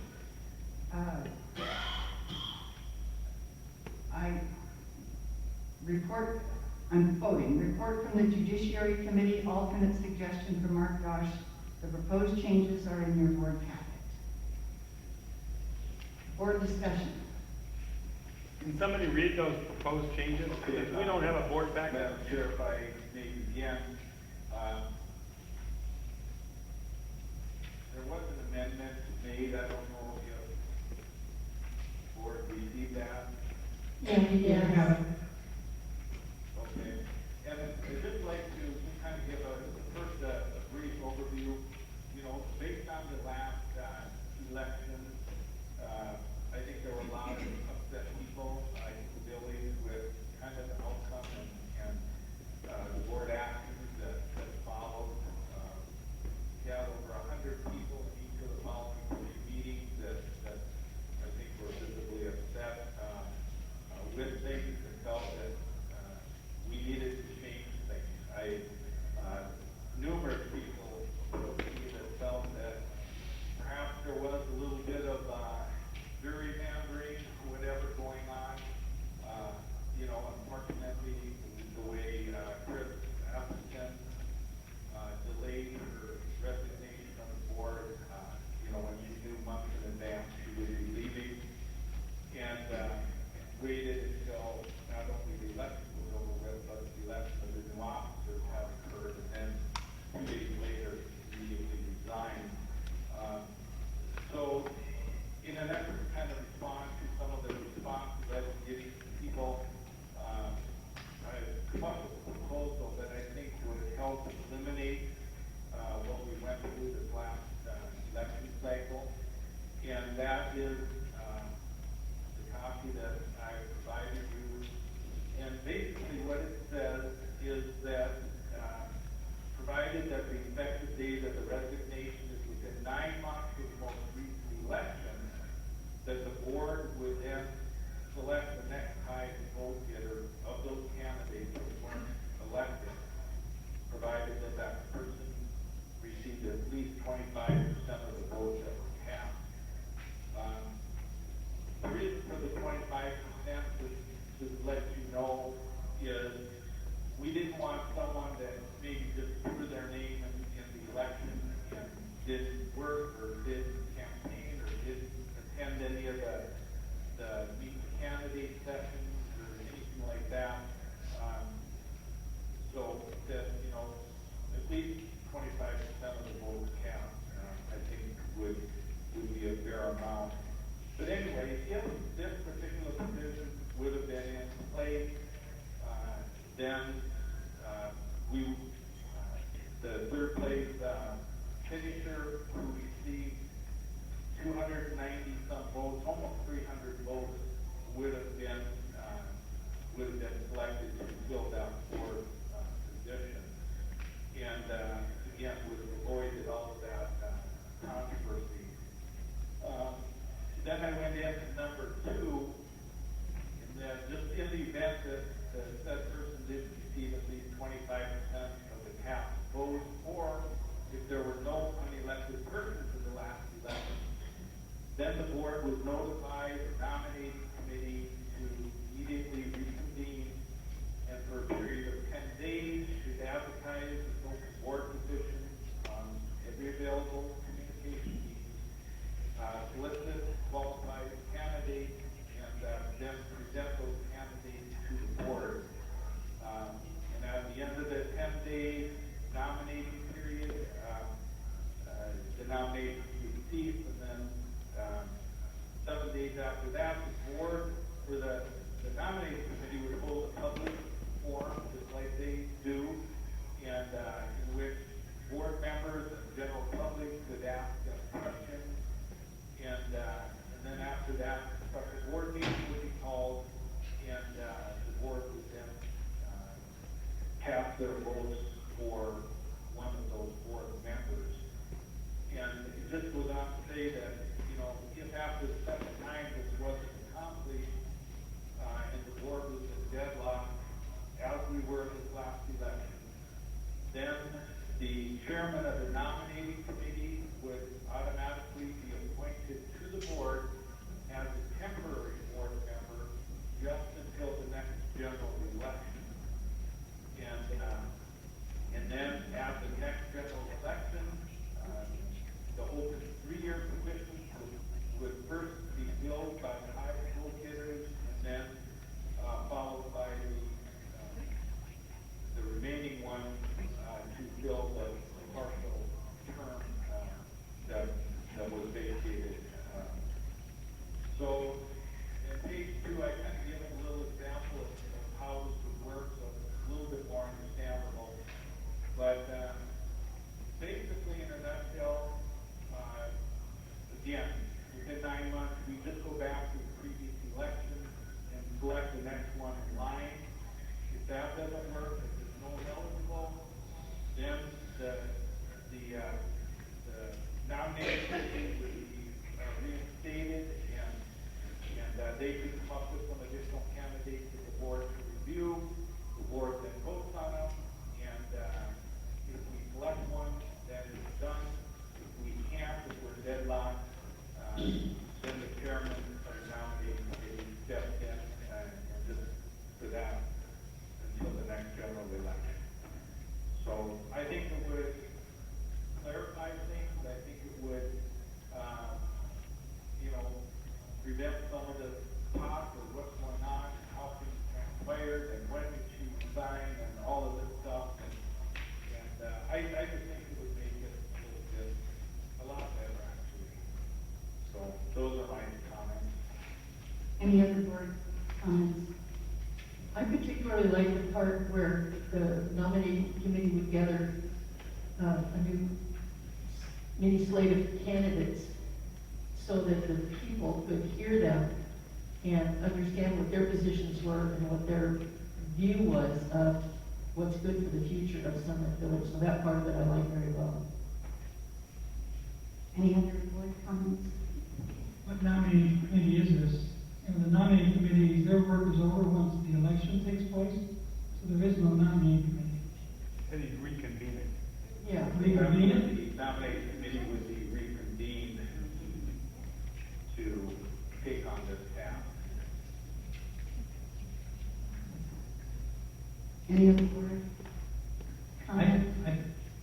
I'm quoting, report from the Judiciary Committee, alternate suggestion for Mark Dosh. The proposed changes are in your board packet. Board discussion. Can somebody read those proposed changes? Because we don't have a board packet. Madam Chair, if I may begin, there was an amendment made, I don't know if the board received that. Yeah, we did. Okay, and I'd just like to kind of give first a brief overview. You know, based on the last election, I think there were a lot of upset people, dealing with kind of the outcome and the board actions that followed. We had over 100 people in each of the following 3 meetings that I think were visibly upset with things and felt that we needed to change things. Numerous people that felt that perhaps there was a little bit of gerrymandering, whatever going on. You know, unfortunately, the way Chris Appleton delayed her resignation from the board, you know, when you knew months in advance she would be leaving, and waited until not only the election was over with, but the election of the new officers had occurred, and then 2 days later, immediately resigned. So, in an effort to kind of respond to some of the responses that was getting from people, I come up with a proposal that I think would help eliminate what we went through this last election cycle, and that is the copy that I provided you. And basically what it says is that provided that the effective date of the resignation is within 9 months of the most recent election, that the board would then select the next highest vote getter of those candidates that weren't elected, provided that that person received at least 25% of the votes that were cast. The reason for the 25%, to let you know, is we didn't want someone that maybe just threw their name in the election and didn't work or didn't campaign or didn't attend any of the meet the candidate sessions or anything like that. So that, you know, at least 25% of the votes cast, I think would be a fair amount. But anyway, if this particular provision would have been in place, then the third place finisher who received 290 some votes, almost 300 votes, would have been selected to fill that fourth position. And again, would have avoided all of that controversy. Then I went into number 2, and then just in the event that that person didn't receive at least 25% of the cast votes, or if there were no unelected persons in the last election, then the board would notify the nominating committee to immediately reconvene, and for a period of 10 days, should advertise the open board position on every available communication means, solicit qualified candidates, and then present those candidates to the board. And at the end of the 10-day nominating period, the nomination would cease, and then 7 days after that, the board, or the nominating committee would hold a public forum, just like they do, and in which board members and general public could ask them questions. And then after that, a special board meeting would be called, and the board would then cast their votes for one of those board members. And it just goes on to say that, you know, if after the second time this wasn't accomplished, and the board was in deadlock, as we were this last election, then the chairman of the nominating committee would automatically be appointed to the board as a temporary board member just until the next general election. And then at the next general election, the open 3-year position would first be filled by the highest vote getters, and then followed by the remaining one to fill the partial term that was vacated. So in page 2, I kind of give a little example of how this would work, so it's a little bit more understandable. But basically, in a nutshell, again, within 9 months, we just go back to the previous election and select the next one in line. If that doesn't work, if there's no one eligible, then the nominating committee would be reinstated, and they could come up with some additional candidates for the board to review. The board then votes on them, and if we select one, then it's done. If we can't, if we're deadlocked, then the chairman of the nominating committee steps in and just for that until the next general election. So I think it would clarify things. I think it would, you know, prevent some of the talk of what's going on, and how things transpired, and when did she resign, and all of this stuff. And I just think it would make it a little bit, a lot better, actually. So those are my comments. Any other board comments? I particularly like the part where the nominating committee would gather a new mini slate of candidates so that the people could hear them and understand what their positions were and what their view was of what's good for the future of Summit Village. So that part of it I like very well. Any other board comments? What nominating committee is this? And the nominating committee, their work is over once the election takes place, so there is no nominating committee. And he's reconvening. Yeah. Reconvene it? The nominating committee would be reconvened to take on this task. Any other board comments?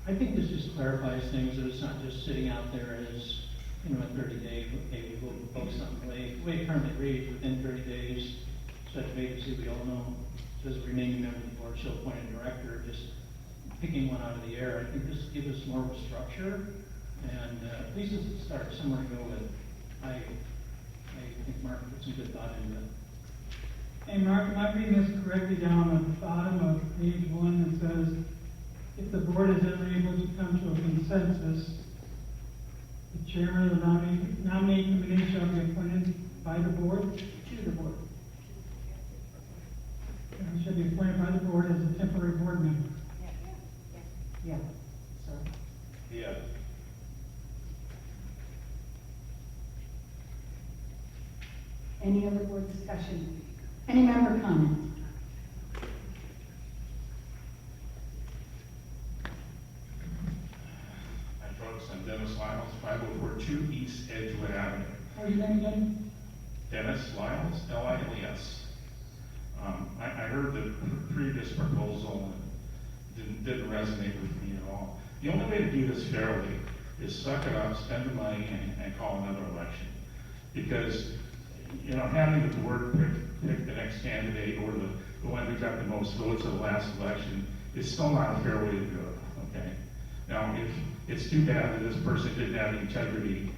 I think this just clarifies things, that it's not just sitting out there as, you know, a 30-day, okay, we will vote something. The way it currently reads, within 30 days, such vacancy, we all know, says remaining member of the board shall appoint a director, just picking one out of the air. I think this gives us more of a structure, and at least it's a start, somewhere to go with. I think Mark put some good thought into it. Hey, Mark, am I reading this correctly down at the bottom of page 1? It says, if the board is ever able to come to a consensus, the chairman of the nominating committee shall be appointed by the board to the board. And shall be appointed by the board as a temporary board member. Yeah, so. Yes. Any other board discussion? Any member comments? Hi folks, I'm Dennis Lyles, 5042 East Edgewood Avenue. What are your name again? Dennis Lyles, L-I-L-E-S. I heard the previous proposal and didn't resonate with me at all. The only way to do this fairly is suck it up, spend the money, and call another election. Because, you know, having the board pick the next candidate or the one who got the most votes at the last election is still not a fair way to do it, okay? Now, if it's too bad that this person didn't have the integrity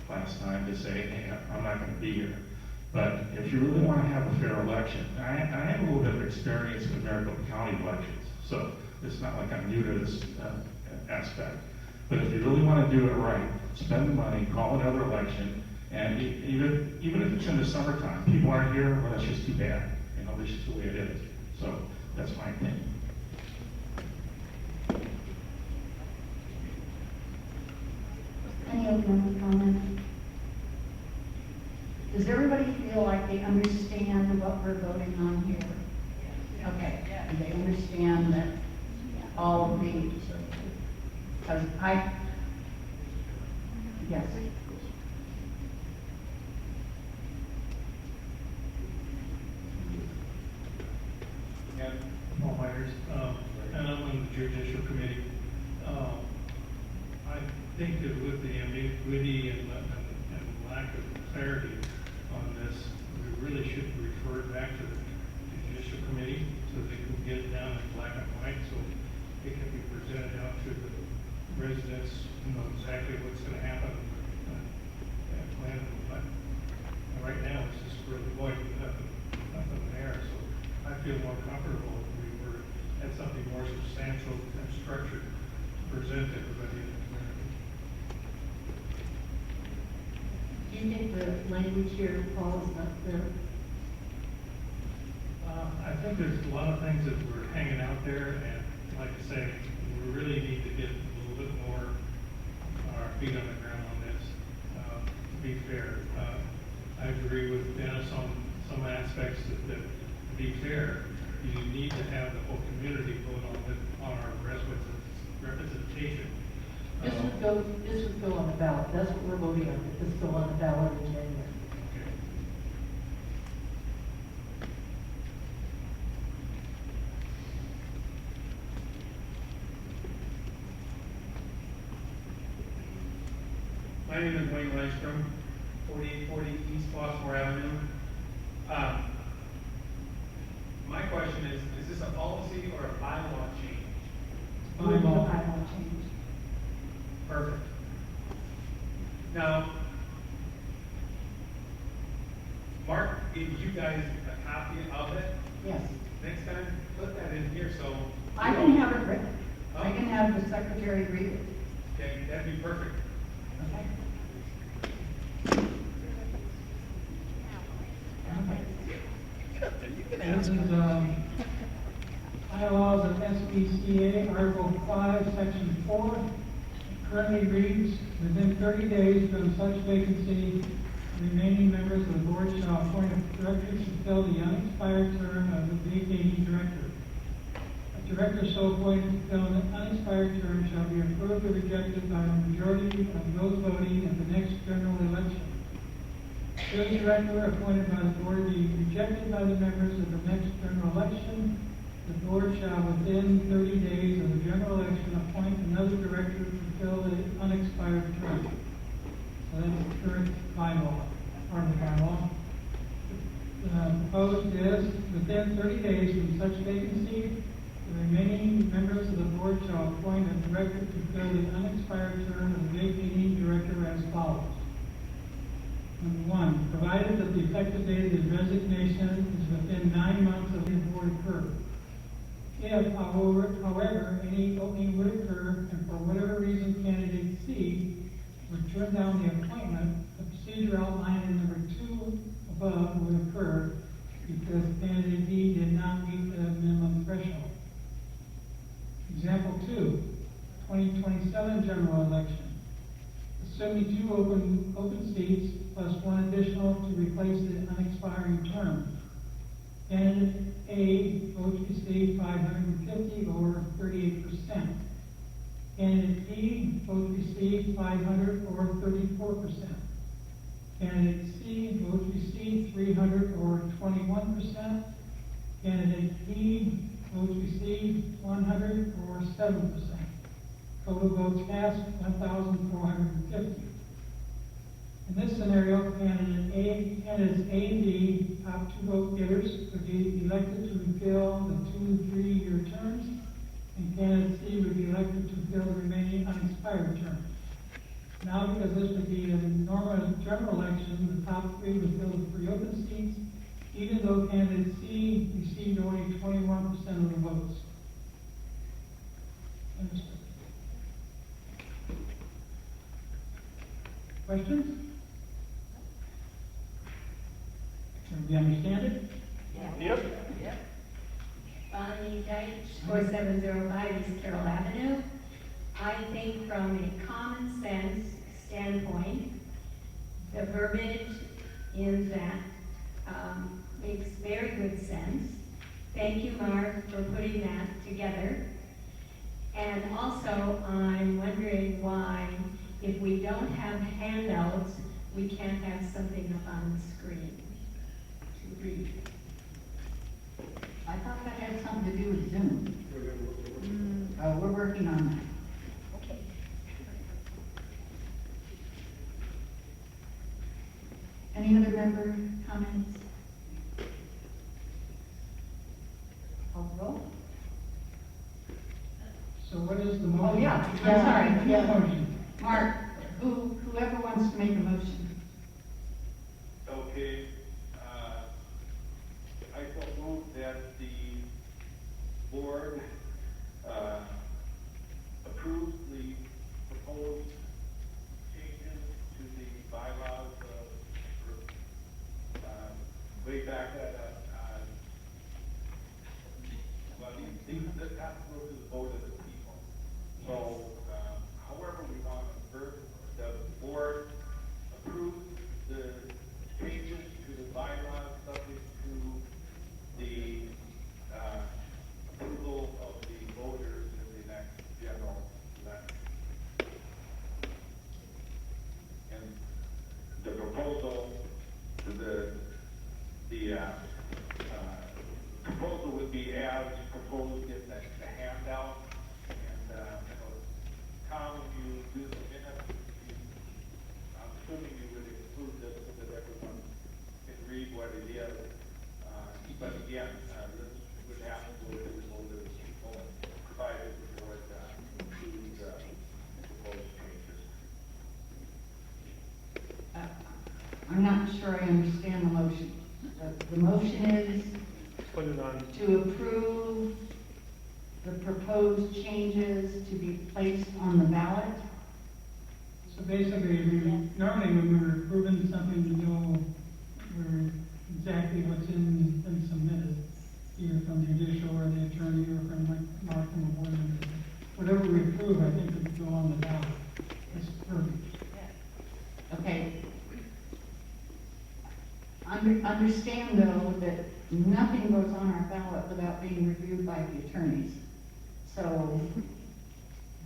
last time to say, hey, I'm not going to be here. But if you really want to have a fair election, I have a little bit of experience with Maricopa County elections. So it's not like I'm new to this aspect. But if you really want to do it right, spend the money, call another election, and even if it's in the summertime, people aren't here, well, that's just too bad. You know, this is the way it is. So that's my opinion. Any other comments? Does everybody feel like they understand what we're voting on here? Okay, and they understand that all of the, because yes. Paul Myers, and I'm on the Judicial Committee. I think that with the ambiguity and lack of clarity on this, we really should refer it back to the Judicial Committee so they can get it down in black and white, so it can be presented out to the residents, who know exactly what's going to happen and plan. But right now, it's just really void, nothing there. So I feel more comfortable if we were had something more substantial and structured to present to everybody in the community. Do you think the language here, Paul, is not clear? I think there's a lot of things that we're hanging out there, and like I say, we really need to get a little bit more our feet on the ground on this. To be fair, I agree with Dennis on some aspects that to be fair, you need to have the whole community vote on our representation. This would go on the ballot. That's what we're voting on. This will go on the ballot in January. My name is Wayne Lindstrom, 4840 East Flossmoor Avenue. My question is this a policy or a bylaw change? Bylaw change. Perfect. Now, Mark gave you guys a copy of it. Yes. Next time, put that in here so. I can have it written. I can have the secretary read it. Okay, that'd be perfect. Okay. This is, bylaws of SPCA, Article 5, Section 4. Currently reads, within 30 days from such vacancy, the remaining members of the board shall appoint a director to fill the unexpired term of the vacating director. A director so appointed to fill an unexpired term shall be approved or rejected by a majority of those voting at the next general election. Should a director appointed by the board be rejected by the members of the next general election, the board shall within 30 days of the general election appoint another director to fill the unexpired term. So that's the current bylaw, part of the bylaw. Proposed is, within 30 days from such vacancy, the remaining members of the board shall appoint a director to fill the unexpired term of the vacating director as follows. Number 1, provided that the effective date of the resignation is within 9 months of the board occurred. If, however, any opening would occur, and for whatever reason candidate C would turn down the appointment, the procedure outlined in number 2 above would occur because candidate D did not meet the minimum threshold. Example 2, 2027 general election. Assuming 2 open seats plus 1 additional to replace the unexpiring term. Candidate A votes received 550 or 38%. Candidate B votes received 500 or 34%. Candidate C votes received 300 or 21%. Candidate D votes received 100 or 7%. Total votes cast 1,450. In this scenario, candidates A and B, top 2 vote getters, would be elected to refill the 2 and 3-year terms, and candidate C would be elected to fill the remaining unexpired terms. Now, because this would be a normal general election, the top 3 would fill the 3 open seats, even though candidate C received only 21% of the votes. Questions? Everybody understand it? Yep. Bonnie Deitch, 4705 East Carroll Avenue. I think from a common sense standpoint, the verbiage in that makes very good sense. Thank you, Mark, for putting that together. And also, I'm wondering why, if we don't have handouts, we can't have something up on the screen to read. I thought that had something to do with Zoom. We're working on that. Okay. Any other member comments? Call the roll. So what is the motion? Oh, yeah, I'm sorry, yeah. Motion. Mark, whoever wants to make a motion. Okay, I so move that the board, approves the proposed changes to the bylaws way back at, well, this has to go to the vote of the people. So, however we want to verb, the board approves the changes to the bylaws subject to the approval of the voters in the next general election. And the proposal, the proposal would be as proposed in the handout. And, Tom, when you do the minutes, I'm assuming you would include this so that everyone can read what it is. But again, this would have to go to the voters people, provided the board includes proposed changes. I'm not sure I understand the motion. The motion is Put it on. to approve the proposed changes to be placed on the ballot. So basically, normally when we're approving something, we know exactly what's been submitted, either from judicial or the attorney or from Mark and the board members. Whatever we approve, I think would go on the ballot. That's perfect. Okay. Understand though that nothing goes on our ballot without being reviewed by the attorneys. So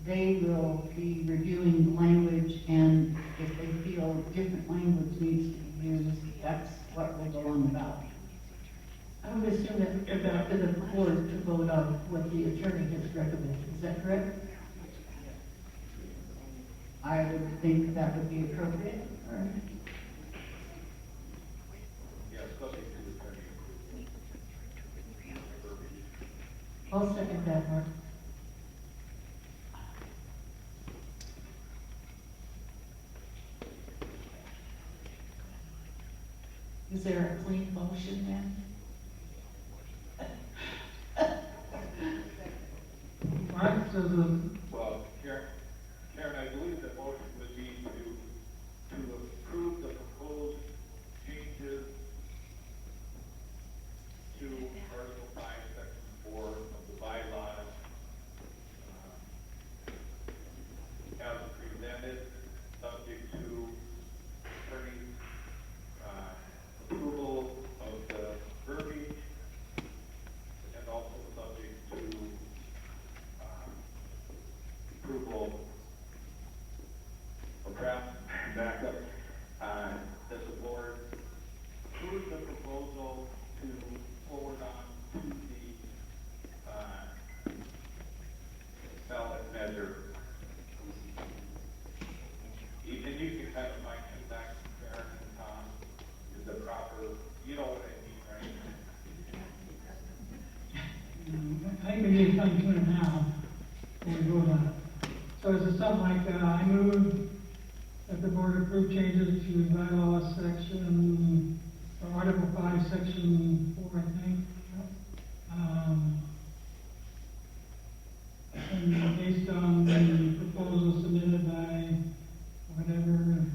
they will be reviewing the language, and if they feel different language needs to be used, that's what will go on the ballot. I would assume that it's up to the board to vote on what the attorney has recommended. Is that correct? I would think that would be appropriate. Yes, subject to the attorney approval. I'll second that, Mark. Is there a clean motion then? Mark, so the, Well, Karen, I believe the motion would be to approve the proposed changes to Article 5, Section 4 of the bylaws as presented, subject to attorney's approval of the verbiage, and also subject to approval, or perhaps back up, that the board approves the proposal to forward on to the ballot measure. And you can kind of might come back to Karen and Tom, is the proper, you know what I mean, right? I think we need to come to it now, and we vote on it. So is it something like, I move that the board approve changes to bylaw section, or Article 5, Section 4, I think. And based on the proposal submitted by whatever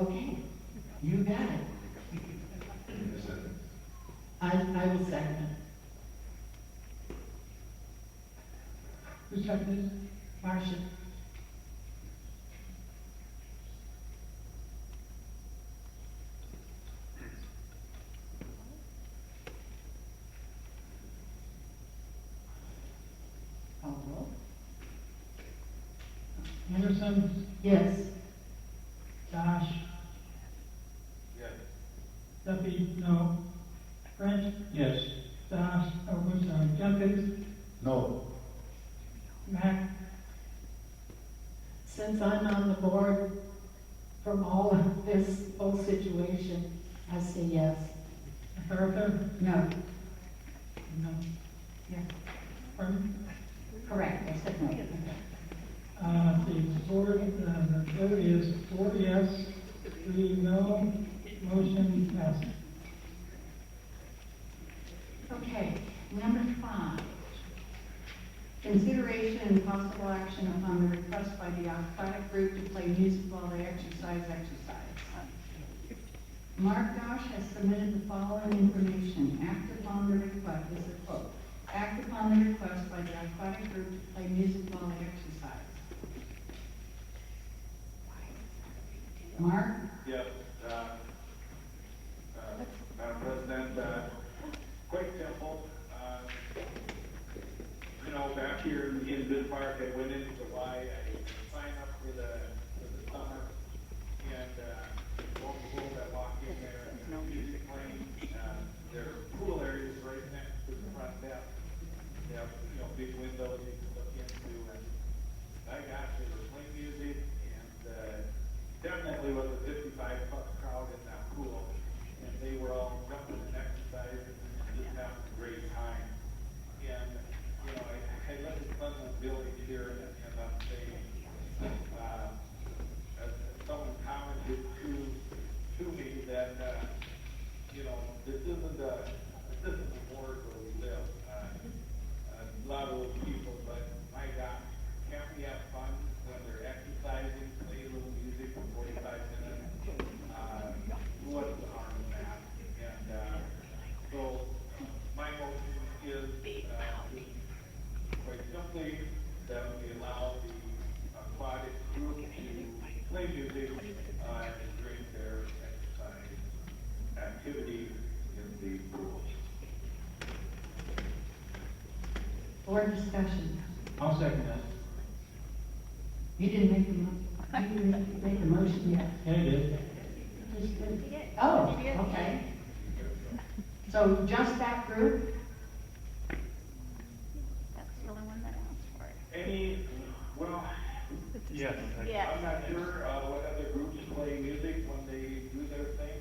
Okay, you got it. I will second it. Who seconded? Marcia? Call the roll. Anderson, Yes. Josh, Yes. Duffy, no. French, Yes. Josh, oh, I'm sorry, Jenkins, No. Mac, Since I'm on the board from all of this whole situation, I say yes. MacArthur, No. no. Yeah. Pardon? Correct, I said no. The board, the vote is 4 yes, 3 no, motion passes. Okay, number 5. Consideration and possible action upon the request by the aquatic group to play music while they exercise. Mark Gosh has submitted the following information. Act upon the request, this is a quote. Act upon the request by the aquatic group to play music while they exercise. Mark? Yes, Madam President, quite simple. Back here in Good Park, I went in July, I signed up for the summer, and lo and behold, I walked in there, and there's music playing, there are pool areas right next to the front desk. They have, big windows you can look into, and my gosh, they were playing music, and definitely was a 55-plus crowd in that pool, and they were all jumping and exercising and just having a great time. And, I live in Pleasant Village here, and I'm saying, as someone commented to me that, this isn't a ward where we live. A lot of those people, but my gosh, can't we have fun when they're exercising, play a little music for 45 minutes? What's the harm in that? And so my motion is quite simply that we allow the aquatic group to play music during their exercise activity in the pool. Board discussion. I'll second that. You didn't make the motion yet. Yeah, I did. Oh, okay. So just that group? Yes. I'm not sure what other groups play music when they do their thing,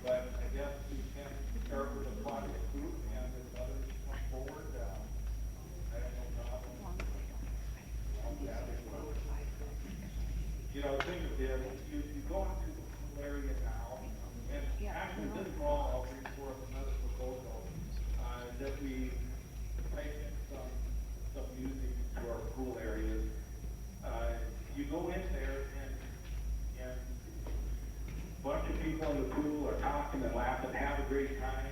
but I guess we can start with a aquatic group, and if others come forward, I have no problem. The thing is, you go into the pool area now, and actually this fall, I'll bring forth another proposal, that we make some music to our pool areas. You go in there, and a bunch of people in the pool are talking and laughing, have a great time,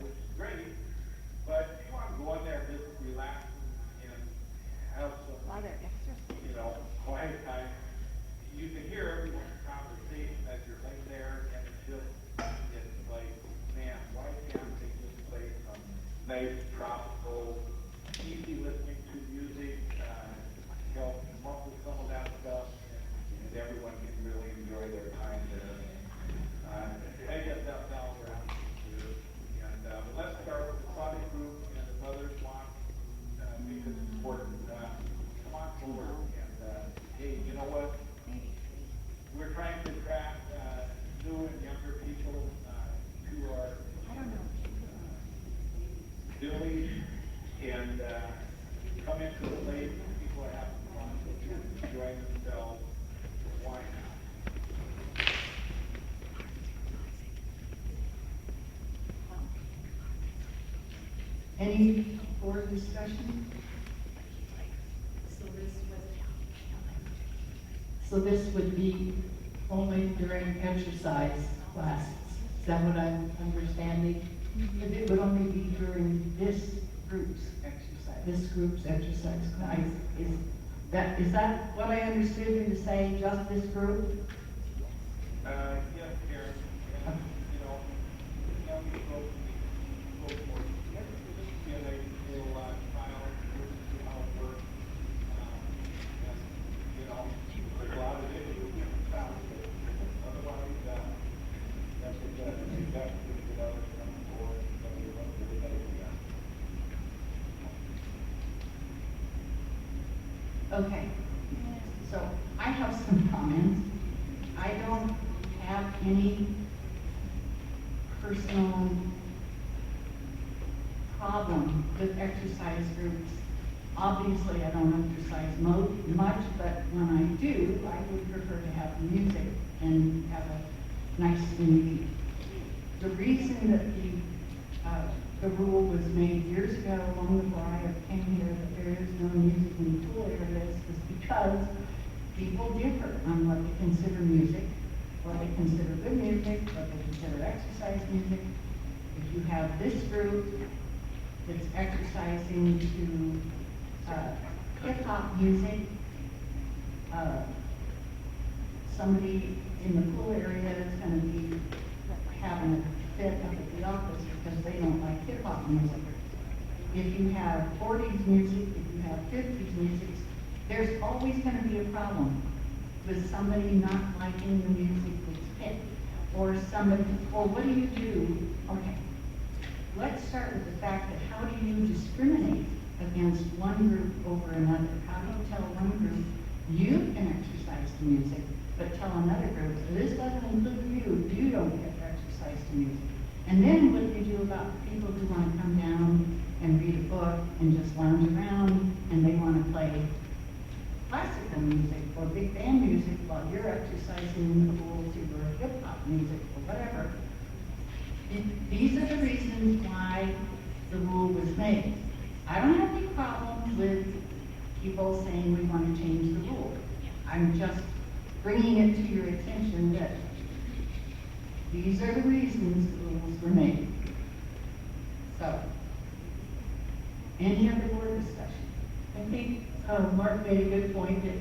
which is great. But if you want to go in there and just relax and have some, quiet time, you can hear everyone's conversation as you're laying there, and it's like, man, why can't they just play some nice tropical, easy listening to music, muffle some of that stuff, and everyone can really enjoy their time there. I guess that's how we're out here. And but let's start with the aquatic group, and if others want, because it's important, come on forward. And hey, you know what? We're trying to attract new and younger people to our village, and come into the lake. People are having fun, enjoying themselves. Why not? Any board discussion? So this would be only during exercise classes. Is that what I'm understanding? That it would only be during this group's exercise class. Is that what I understood you to say, just this group? Yes, Karen, and, you know, young people, go for it. Just get a little, trial, see how it works. And, you know, there's a lot of issues with the town. Otherwise, that's what, you got to get out and come forward, and tell you what we're gonna do. Okay, so I have some comments. I don't have any personal problem with exercise groups. Obviously, I don't exercise much, but when I do, I would prefer to have music and have a nice meeting. The reason that the rule was made years ago, long before I came here, that there is no music in the pool areas, is because people differ on what they consider music, what they consider good music, what they consider exercise music. If you have this group that's exercising to hip-hop music, somebody in the pool area is going to be having a fit up at the office because they don't like hip-hop music. If you have 40s music, if you have 50s music, there's always going to be a problem with somebody not liking the music that's hit, or somebody, or what do you do? Okay, let's start with the fact that how do you discriminate against one group over another? How do you tell one group, you can exercise to music, but tell another group, this doesn't include you don't get to exercise to music. And then what do you do about people who want to come down and read a book and just lounge around, and they want to play classical music or big band music while you're exercising in the pool to your hip-hop music or whatever? These are the reasons why the rule was made. I don't have any problem with people saying we want to change the rule. I'm just bringing it to your attention that these are the reasons the rules were made. So, any other board discussion? I think Mark made a good point that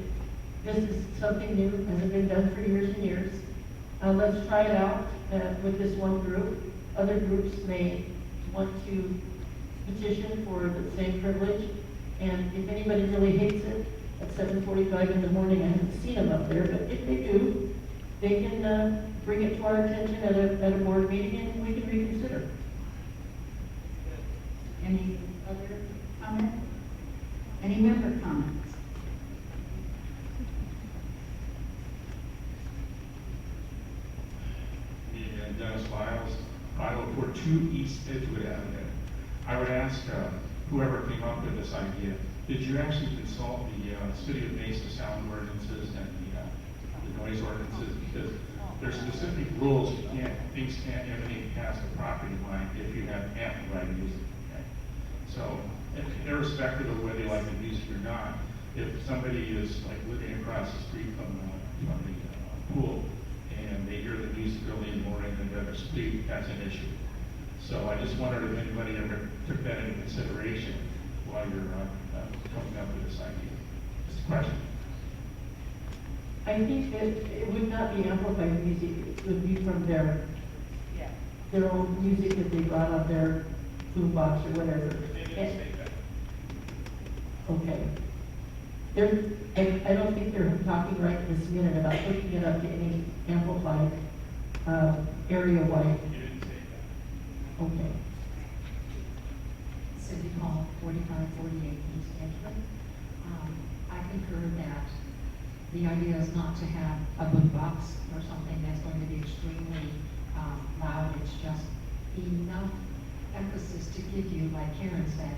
this is something new, hasn't been done for years and years. Let's try it out with this one group. Other groups may want to petition for the same privilege. And if anybody really hates it, at 7:45 in the morning, I haven't seen them up there, but if they do, they can bring it to our attention at a board meeting and we can reconsider. Any other comment? Any member comments? Dennis Lyles, I look for 2 East Edgewood Avenue. I would ask whoever came up with this idea, did you actually consult the City of Mesa sound ordinances and the noise ordinances? Because there's specific rules, things can't emanate past the property line if you have amplified music. Okay? So, irrespective of whether they like the music or not, if somebody is like living across the street from the pool and they hear the music early in the morning and they're asleep, that's an issue. So I just wondered if anybody ever took that into consideration while you're coming up with this idea. Just a question. I think that it would not be amplified music, it would be from their own music that they brought on their boombox or whatever. Okay. I don't think they're talking right this minute about hooking it up to any amplified area-wide. Okay. City Hall, 4548 East Edgewood. I concur that the idea is not to have a boombox or something that's going to be extremely loud. It's just enough emphasis to give you, like Karen said,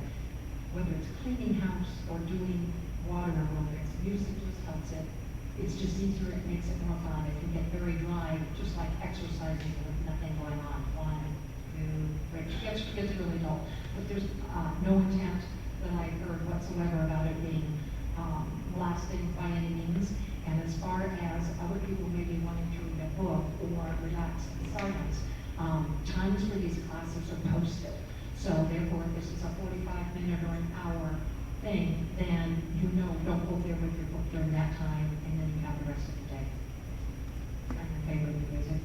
whether it's cleaning house or doing water or whether it's music just helps it. It's just easier, it makes it more fun. It can get very dry, just like exercising with nothing going on. 1, 2, 3. It gets really dull. But there's no intent that I heard whatsoever about it being blasting by any means. And as far as other people maybe wanting to relax and silence. Times for these classes are posted. So therefore, if this is a 45-minute or an hour thing, then you know, don't go there with your book during that time, and then you have the rest of the day. I'm okay with the music.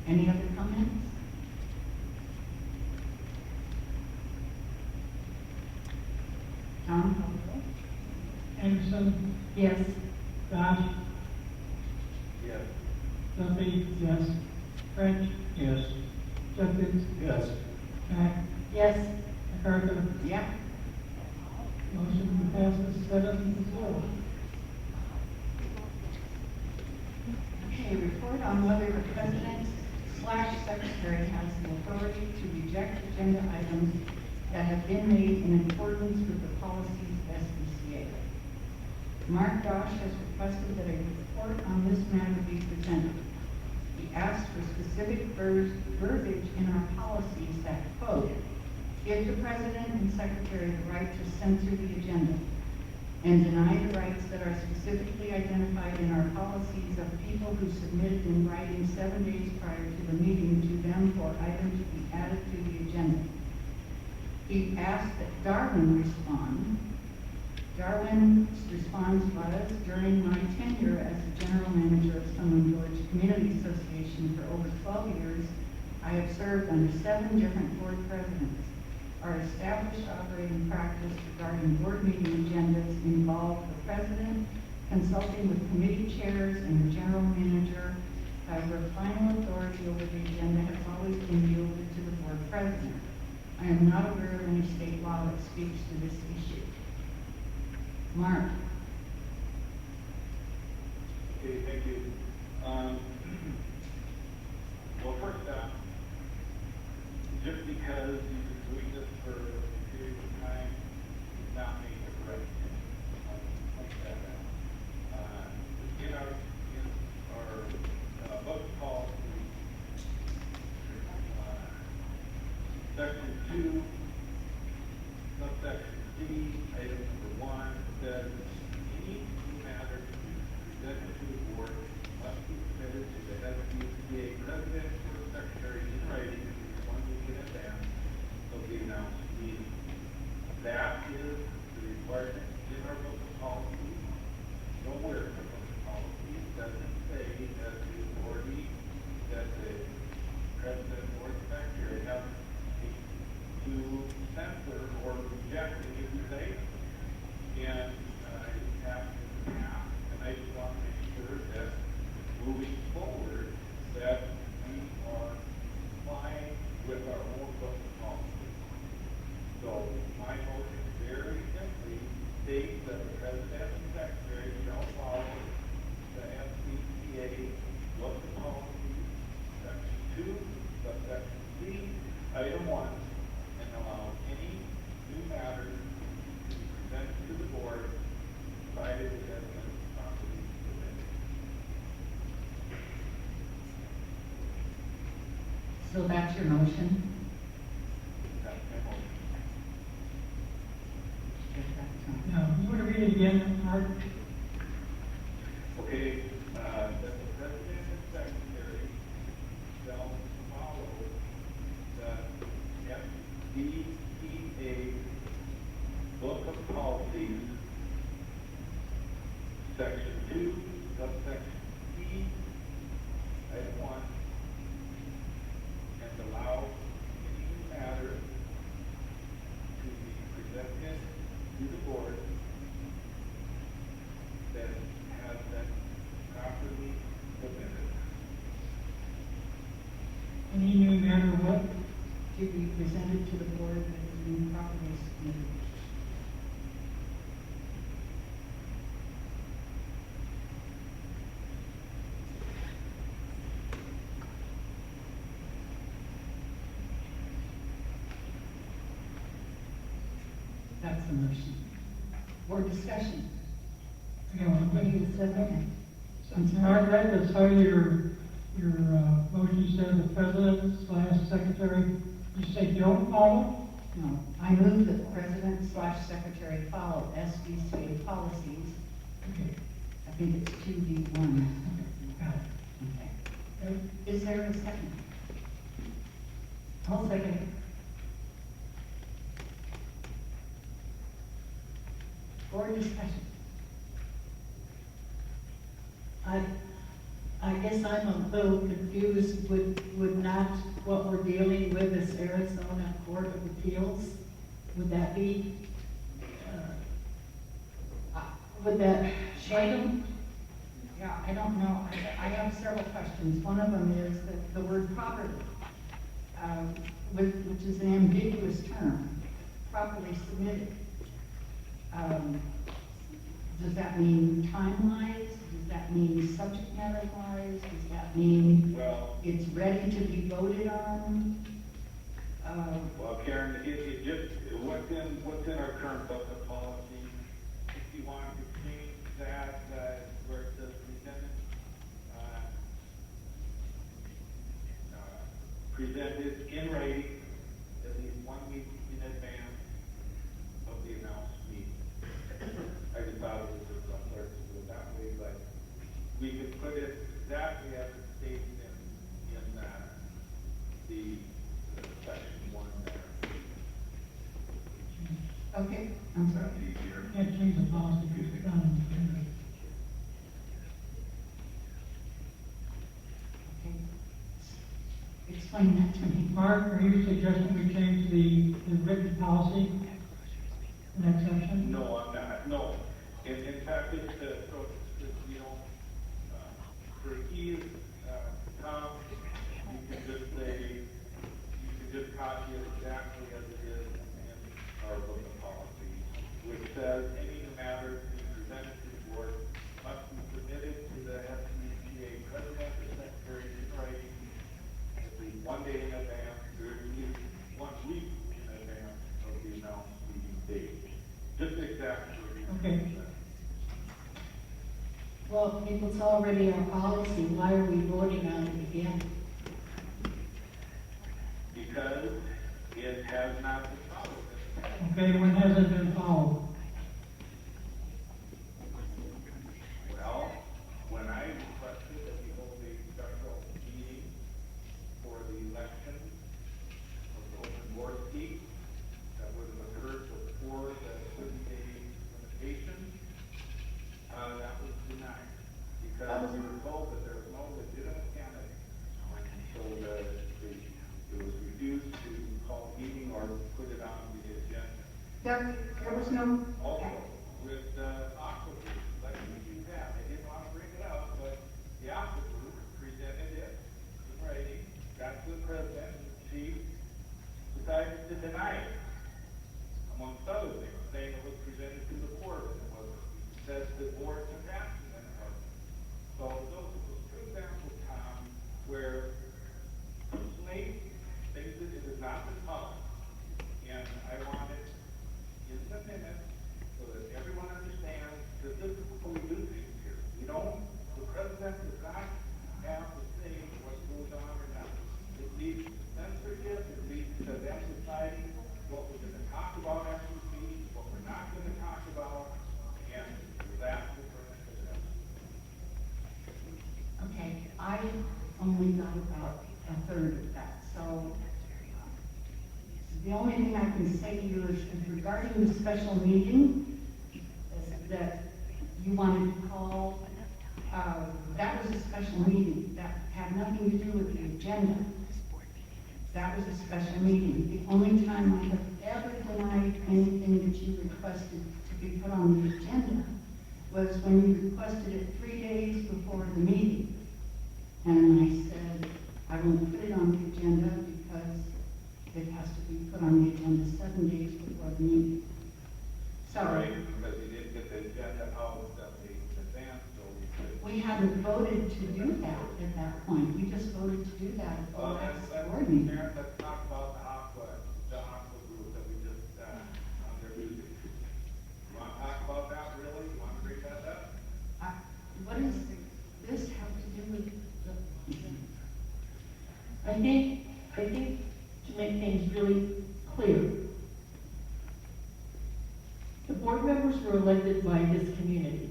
Any other comments? Tom? Anderson, Yes. Goff, Yes. Duffy, yes. French, Yes. Jeffries, Yes. Mack, Yes. MacArthur. Yep. Motion passes 7-0. Okay, report on whether the president/secretary has the authority to reject agenda items that have been made in accordance with the policies of SBCA. Mark Dosh has requested that a report on this matter be presented. He asked for specific verbiage in our policies that, quote, give the president and secretary the right to censor the agenda and deny the rights that are specifically identified in our policies of people who submitted in writing 7 days prior to the meeting to them for items to be added to the agenda. He asked that Darwin respond. Darwin's response was, during my tenure as the general manager of Sunland Village Community Association for over 12 years, I have served under 7 different board presidents. Our established operating practice regarding board meeting agendas involve the president consulting with committee chairs and the general manager. However, final authority over the agenda has always been yielded to the board president. I am not aware of any state law that speaks to this issue. Mark? Okay, thank you. Well, first off, just because you've been doing this for a period of time, does not make it right. Point that out. In our book policy, section 2, subsection D, item number 1, says any matter to be presented to the board must be submitted to the SBCA president or secretary in writing 1 week in advance of the announced meeting. That is the requirement in our book of policy. Nowhere in the book of policy does it say that the authority that the president or secretary has to censor or reject any of these items. And I have to ask, and I just want to make sure that moving forward, that we are complying with our own book of policy. So my motion very simply states that the president and secretary shall follow the SBCA book of policy, section 2, subsection C, item 1, and allow any new matters to be presented to the board, provided it has been properly submitted. So that's your motion? That's my motion. Now, you want to read it again, Mark? Okay, that the president and secretary shall follow the SBCA book of policies, section 2, subsection C, item 1, and allow any matter to be presented to the board that has been properly submitted. Any new matter what? To be presented to the board that has been properly submitted. That's the motion. Board discussion. You know, What do you say? Mark, that's how your motion said the president/secretary, you say don't follow? No, I move that the president/secretary follow SBCA policies. Okay. I think it's 2D1. I'll second. Board discussion. I guess I'm a little confused, would not what we're dealing with as Arizona Court of Appeals, would that be, would that change? Yeah, I don't know. I have several questions. One of them is that the word property, which is an ambiguous term, properly submitted. Does that mean time-wise? Does that mean subject matter-wise? Does that mean it's ready to be voted on? Well, Karen, it just, what's in our current book of policy, if you want to change that, where it says presented in writing at least 1 week in advance of the announced meeting. I just thought it was just simpler to do it that way, but we could put it exactly as it states in the section 1 there. Okay, I'm sorry. Can't change the policy. Okay. Explain that to me. Mark, are you suggesting we change the written policy in that section? No, I'm not. No. In fact, it's so you know, for ease, Tom, you can just say, you can just copy it exactly as it is in our book of policy, which says any matter to be presented to the board must be submitted to the FCCA president or secretary in writing at least 1 day in advance, or at least 1 week in advance of the announced meeting date. Just exactly. Okay. Well, if it's already our policy, why are we voting on it again? Because it has not been followed. Okay, when has it been followed? Well, when I requested that we hold a special meeting for the election of the open board seat, that would have occurred before the 30-day limitation, that was denied. Because we were told that there was no legitimate candidate. So it was refused to call a meeting or put it on the agenda. There was no. Also, with Aqua Group, like you have, I didn't want to bring it up, but the Aqua Group presented it in writing, got to the president, and the chief decided to deny it, amongst other things, saying it was presented to the board, and it wasn't. It says the board took action, and it wasn't. So those are two examples, Tom, where personally, things that it has not been published, and I want it in the minutes so that everyone understands that this is how we do things here. We don't, the president does not have to say what goes on or not. It leads to censorship, it leads to them deciding what we're going to talk about after the meeting, what we're not going to talk about, and that's the president. Okay, I only got about a third of that, so the only thing I can say to you is regarding the special meeting that you wanted to call, that was a special meeting. That had nothing to do with the agenda. That was a special meeting. The only time I have ever denied anything that you requested to be put on the agenda was when you requested it 3 days before the meeting. And I said, I won't put it on the agenda because it has to be put on the agenda 7 days before the meeting. Right, because you didn't get the agenda out 7 days in advance, so we could. We hadn't voted to do that at that point. We just voted to do that at the last board meeting. Karen, let's talk about the Aqua Group that we just, on their music. You want to talk about that, really? You want to bring that up? What does this have to do with I think to make things really clear, the board members were elected by this community.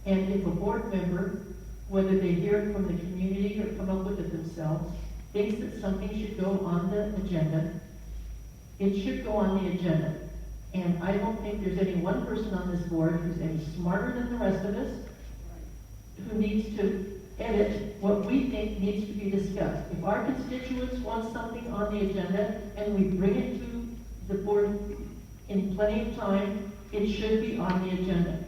And if a board member, whether they hear it from the community or come up with it themselves, thinks that something should go on the agenda, it should go on the agenda. And I don't think there's any one person on this board who's any smarter than the rest of us, who needs to edit what we think needs to be discussed. If our constituents want something on the agenda and we bring it to the board in plenty of time, it should be on the agenda.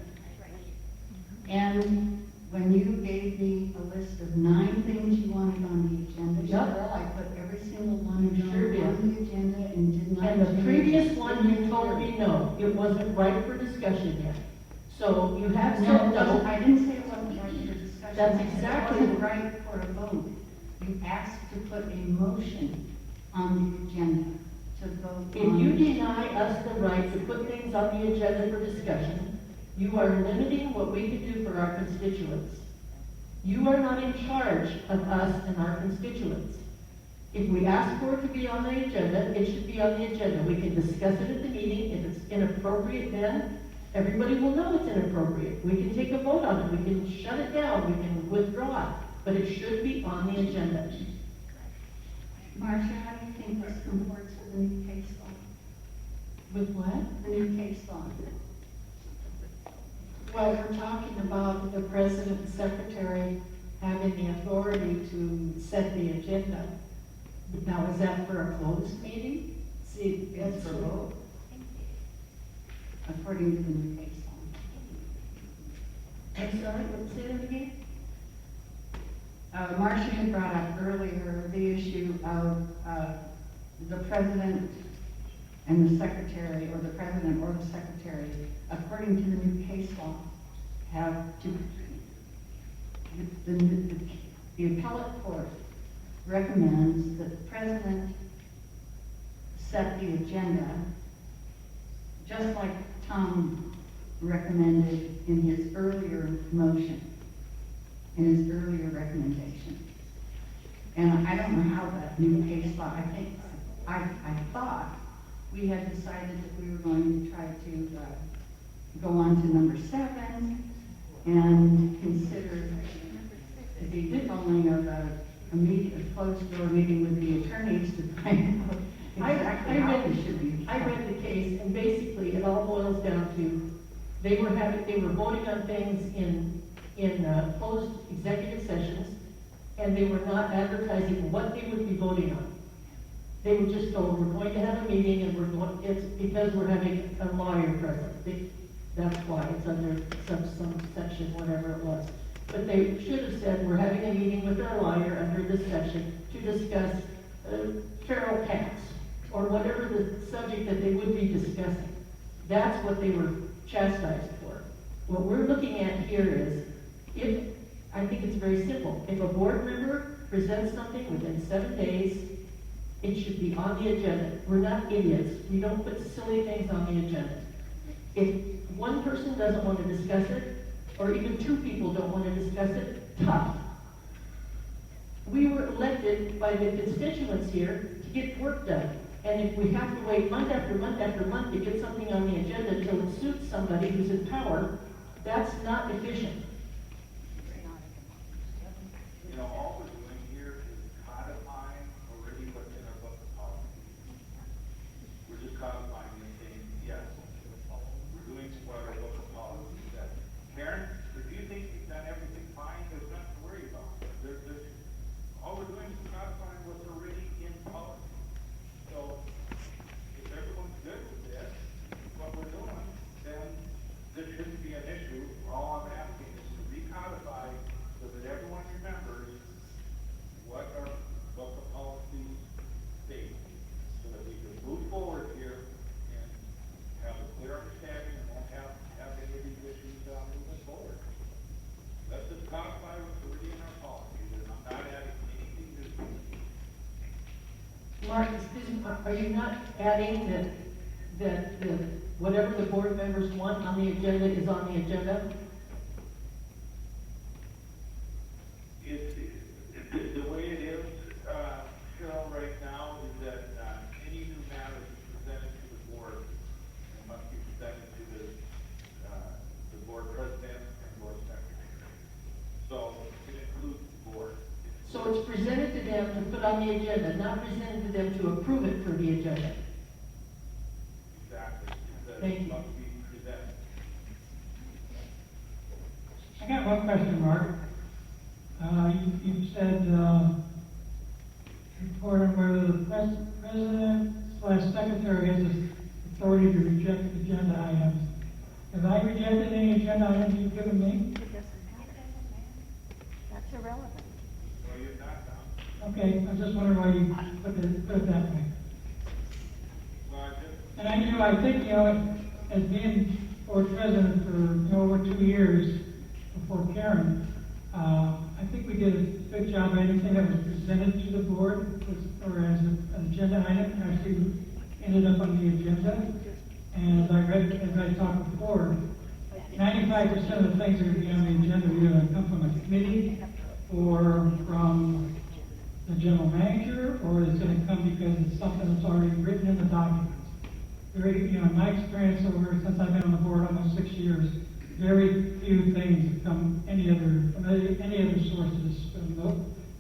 And when you gave me a list of 9 things you wanted on the agenda, Yep. Cheryl, I put every single one of them Sure did. on the agenda and did not. And the change previous it. one, you told me no, it wasn't right for discussion yet. So you have No, said it wasn't. no. I didn't say it wasn't right for discussion. That's I said exactly- It wasn't right for a vote. You asked to put a motion on the agenda to vote If on. you deny us the right to put things on the agenda for discussion, you are limiting what we can do for our constituents. You are not in charge of us and our constituents. If we ask for it to be on the agenda, it should be on the agenda. We can discuss it at the meeting. If it's inappropriate then, everybody will know it's inappropriate. We can take a vote on it. We can shut it down. We can withdraw it. But it should be on the agenda. Marcia, how do you think this comports with the new case law? With what? The new case law. Well, we're talking about the president and secretary having the authority to set the agenda. Now, is that for a closed meeting? See, It's for vote. According to the new case law. I'm sorry, what, say that again? Marcia had brought up earlier the issue of the president and the secretary, or the president or the secretary, according to the new case law, have to, the appellate court recommends that the president set the agenda, just like Tom recommended in his earlier motion, in his earlier recommendation. And I don't know how that new case law, I thought we had decided that we were going to try to go on to number 7 and consider the calling of a closed door meeting with the attorneys to find out exactly how we should be. I read the case, and basically it all boils down to, they were voting on things in closed executive sessions, and they were not advertising what they would be voting on. They would just go, we're going to have a meeting, and it's because we're having a lawyer present. That's why it's under some section, whatever it was. But they should have said, we're having a meeting with our lawyer under this section to discuss feral cats, or whatever the subject that they would be discussing. That's what they were chastised for. What we're looking at here is, I think it's very simple. If a board member presents something within 7 days, it should be on the agenda. We're not idiots. We don't put silly things on the agenda. If one person doesn't want to discuss it, or even 2 people don't want to discuss it, tough. We were elected by the constituents here to get work done. And if we have to wait month after month after month to get something on the agenda until it suits somebody who's in power, that's not efficient. You know, all we're doing here is codifying already what's in our book of policy. We're just codifying and saying, yes, we're doing what our book of policy says. Karen, if you think you've done everything fine, there's nothing to worry about. All we're doing is codifying what's already in policy. So, if everyone's good with this, what we're doing, then this shouldn't be an issue. All I'm asking is to recodify so that everyone remembers what our book of policy states, so that we can move forward here and have a clear understanding and won't have any of these issues moving forward. Let's just codify what's already in our policy, and I'm not adding anything new. Mark, excuse me, are you not adding that whatever the board members want on the agenda is on the agenda? The way it is, Cheryl, right now, is that any new matters presented to the board must be presented to the board president and board secretary. So it includes the board. So it's presented to them to put on the agenda, not presented to them to approve it for the agenda. Exactly. Thank you. Must be presented. I got one question, Mark. You said, report on whether the president/secretary has the authority to reject agenda items. Have I rejected any agenda items you've given me? That's irrelevant. Well, you're not now. Okay, I just wonder why you put it that way. Well, I just, And I think, as being board president for, over 2 years before Karen, I think we did a good job. Anything that was presented to the board or as an agenda item actually ended up on the agenda. And as I talked before, 95% of the things that are going to be on the agenda are either going to come from a committee or from the general manager, or it's going to come because it's something that's already written in the documents. In my experience since I've been on the board almost 6 years, very few things have come any other sources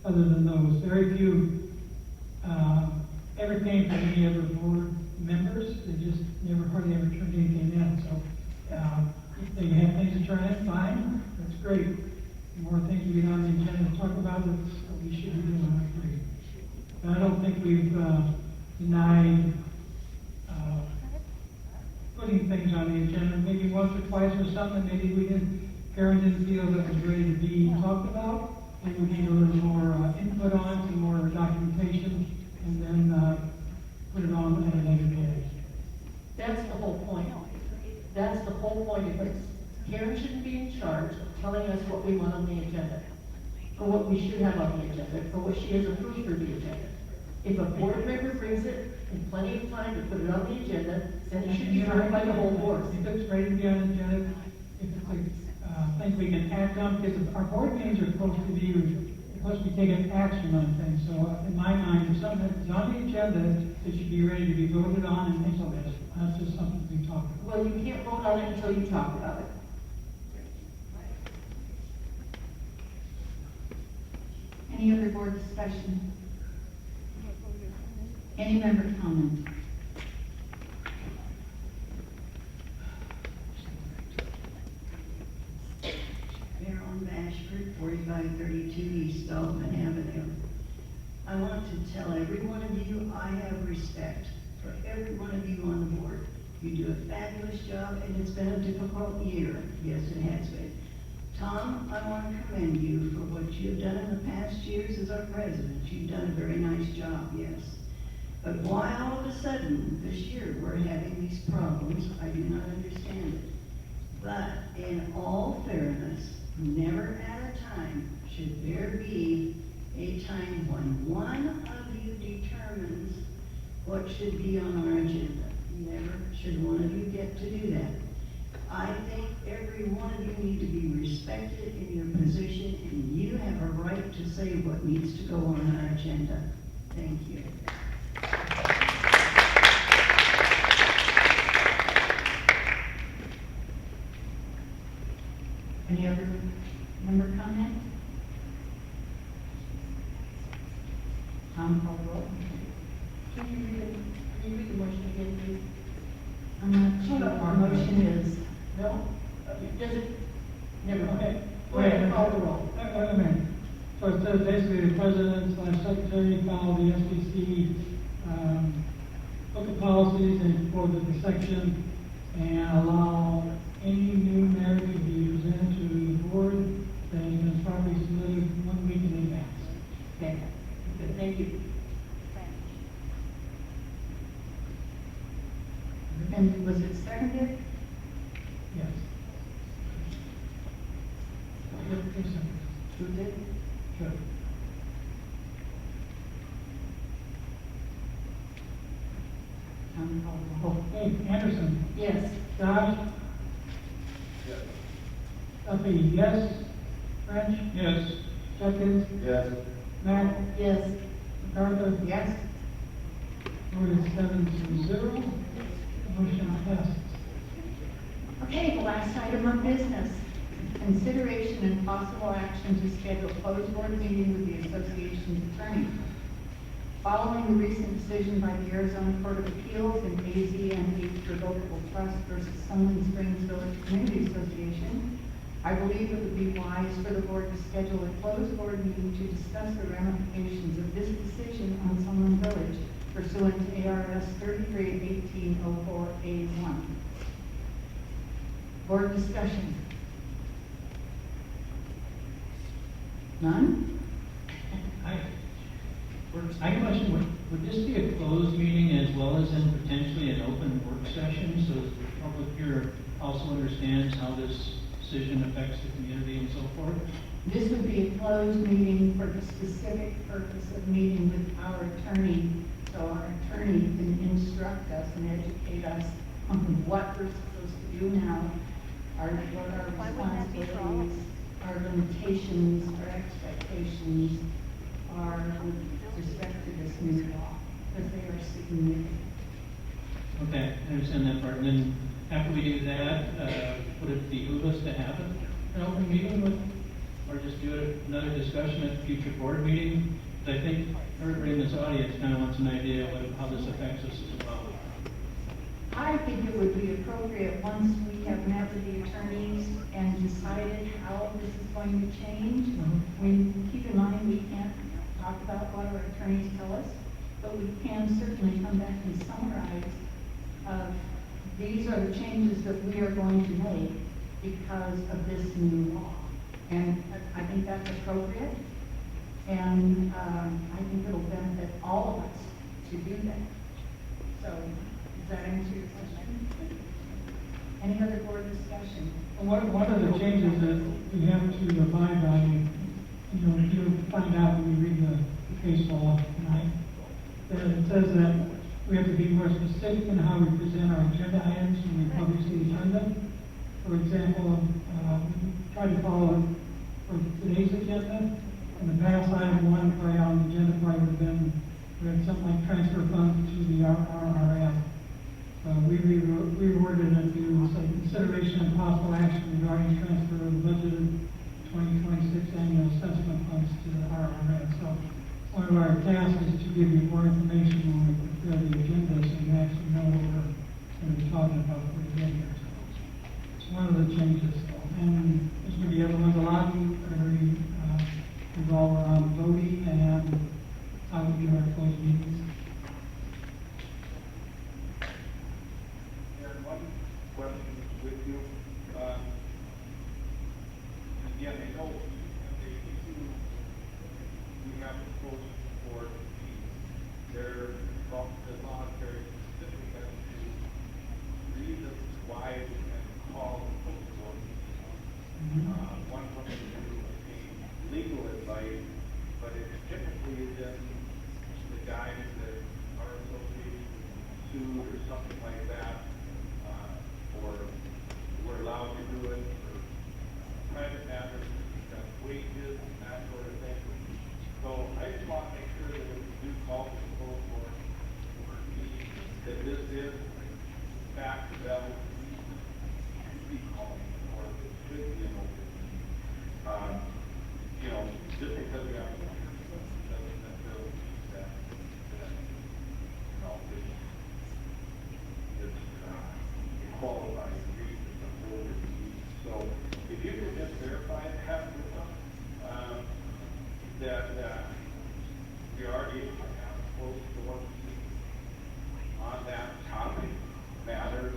other than those. Very few ever came from any other board members. They just never hardly ever turned anything in. So if they have things to turn in, fine. That's great. The more things we get on the agenda to talk about, that's what we should be doing. I agree. But I don't think we've denied putting things on the agenda, maybe once or twice or something, maybe Karen didn't feel that it was ready to be talked about, and we need a little more input on it, some more documentation, and then put it on at a later date. That's the whole point. That's the whole point of this. Karen shouldn't be in charge of telling us what we want on the agenda, or what we should have on the agenda, or what she has approved for the agenda. If a board member brings it in plenty of time to put it on the agenda, then it should be heard by the whole board. If it's ready to be on the agenda, if it's like things we can act on, because our board meetings are supposed to be taking action on things. So in my mind, if something is on the agenda, it should be ready to be voted on and implemented. That's just something we talk about. Well, you can't vote on it until you talk about it. Any other board discussion? Any member comment? Marilyn Bashford, 4532 East Dolphin Avenue. I want to tell every one of you I have respect for every one of you on the board. You do a fabulous job, and it's been a difficult year. Yes, it has been. Tom, I want to commend you for what you've done in the past years as our president. You've done a very nice job, yes. But why all of a sudden this year we're having these problems, I do not understand it. But in all fairness, never at a time should there be a time when one of you determines what should be on our agenda. Never should one of you get to do that. I think every one of you need to be respected in your position, and you have a right to say what needs to go on our agenda. Thank you. Any other member comment? Tom, call the roll. Can you read the motion again, please? I'm not sure what the motion is. No? Does it? Never mind. Okay. Go ahead, call the roll. Wait a minute. So it says basically the president/secretary follow the SBC book of policies and quote the section and allow any new narrative to be presented to the board that has been properly submitted 1 week in advance. Okay. Good, thank you. And was it seconded? Yes. Who did? Sure. Tom, call the roll. Okay, Anderson. Yes. Dodge. yes. Duffy, yes. French. Yes. Judkins. Yes. Mack. Yes. MacArthur. Yes. Voted 7-0. Motion passes. Okay, the last item of business. consideration and possible action to schedule a closed board meeting with the association's attorney. Following the recent decision by the Arizona Court of Appeals in AZNH Revocable Trust versus Sunland Springs Village Community Association, I believe it would be wise for the board to schedule a closed board meeting to discuss the ramifications of this decision on Sunland Village pursuant to ARS 33-1804A1. Board discussion. None? I question, would this be a closed meeting as well as in potentially an open work session, so that the public here also understands how this decision affects the community and so forth? This would be a closed meeting for the specific purpose of meeting with our attorney, so our attorney can instruct us and educate us on what we're supposed to do now, what our responsibilities, our limitations, our expectations are with respect to this new law, because they are significant. Okay, I understand that part. And then after we do that, would it behoove us to have an open meeting with, or just do another discussion at a future board meeting? Because I think everybody in this audience kind of wants an idea of how this affects us as well. I think it would be appropriate once we have met with the attorneys and decided how this is going to change. We keep in mind we can't talk about what our attorneys tell us, but we can certainly come back and summarize these are the changes that we are going to make because of this new law. And I think that's appropriate, and I think it'll benefit all of us to do that. So, does that answer your question? Any other board discussion? One of the changes that we have to abide by, you'll find out when you read the case law tonight, that it says that we have to be more specific in how we present our agenda items when we publish the agenda. For example, we try to follow for today's agenda. In the past, item 1 probably on the agenda probably would have been, we had something like transfer funds to the RRM. We reworded it to say consideration and possible action regarding transfer of the budgeted 2026 annual assessment funds to the RRM. So one of our tasks is to give you more information when we prepare the agenda so you actually know what we're going to be talking about before you get here. It's one of the changes. And there's going to be other ones, a lot that revolve around voting and how we do our closed meetings. One question with you. Again, I know we have to close board meetings. There, the law is very specific as to reasons why we can call a closed board meeting. One would be legal advice, but it typically is in the guise that our association sued or something like that, or we're allowed to do it for private matters, wages and that sort of thing. So I just want to make sure that if we do call the full board meeting, that this is back to that should be calling, or it should be an open meeting. Just because we have a doesn't necessarily mean that it's qualified reason to hold it. So if you could just verify that with them, that we are able to have a closed door meeting on that topic matter,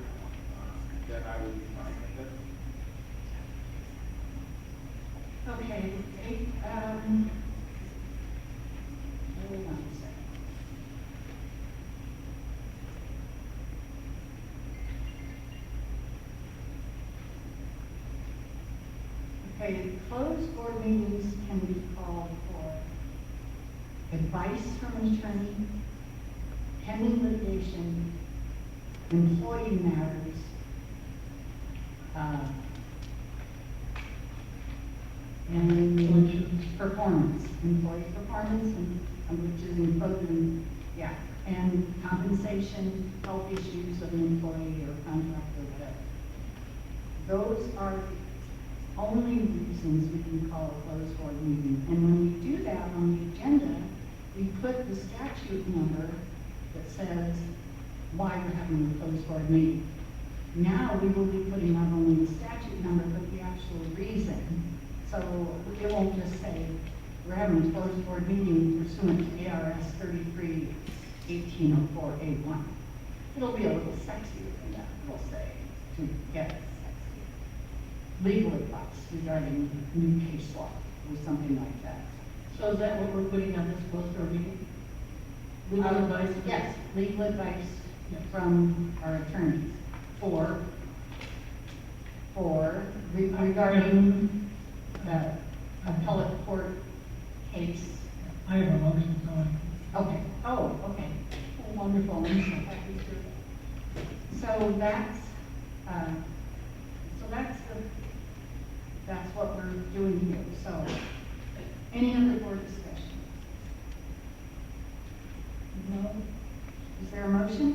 then I would be fine with it. Okay, hold on a second. Okay, closed board meetings can be called for advice from an attorney, pending litigation, employee matters, and performance, employee performance, and which is included in, and compensation, health issues of an employee or contractor or whatever. Those are only reasons we can call a closed board meeting. And when we do that on the agenda, we put the statute number that says why we're having a closed board meeting. Now we will be putting not only the statute number, but the actual reason. So it won't just say, we're having a closed board meeting pursuant to ARS 33-1804A1. It'll be a little sexier than that, we'll say, to get sexy. Legal advice regarding new case law or something like that. So is that what we're putting on this closed board meeting? Legal advice? Yes, legal advice from our attorneys regarding the appellate court case. I have a motion, Okay, okay. Oh, wonderful, I'm so happy to. So that's what we're doing here. So, any other board discussion? No? Is there a motion?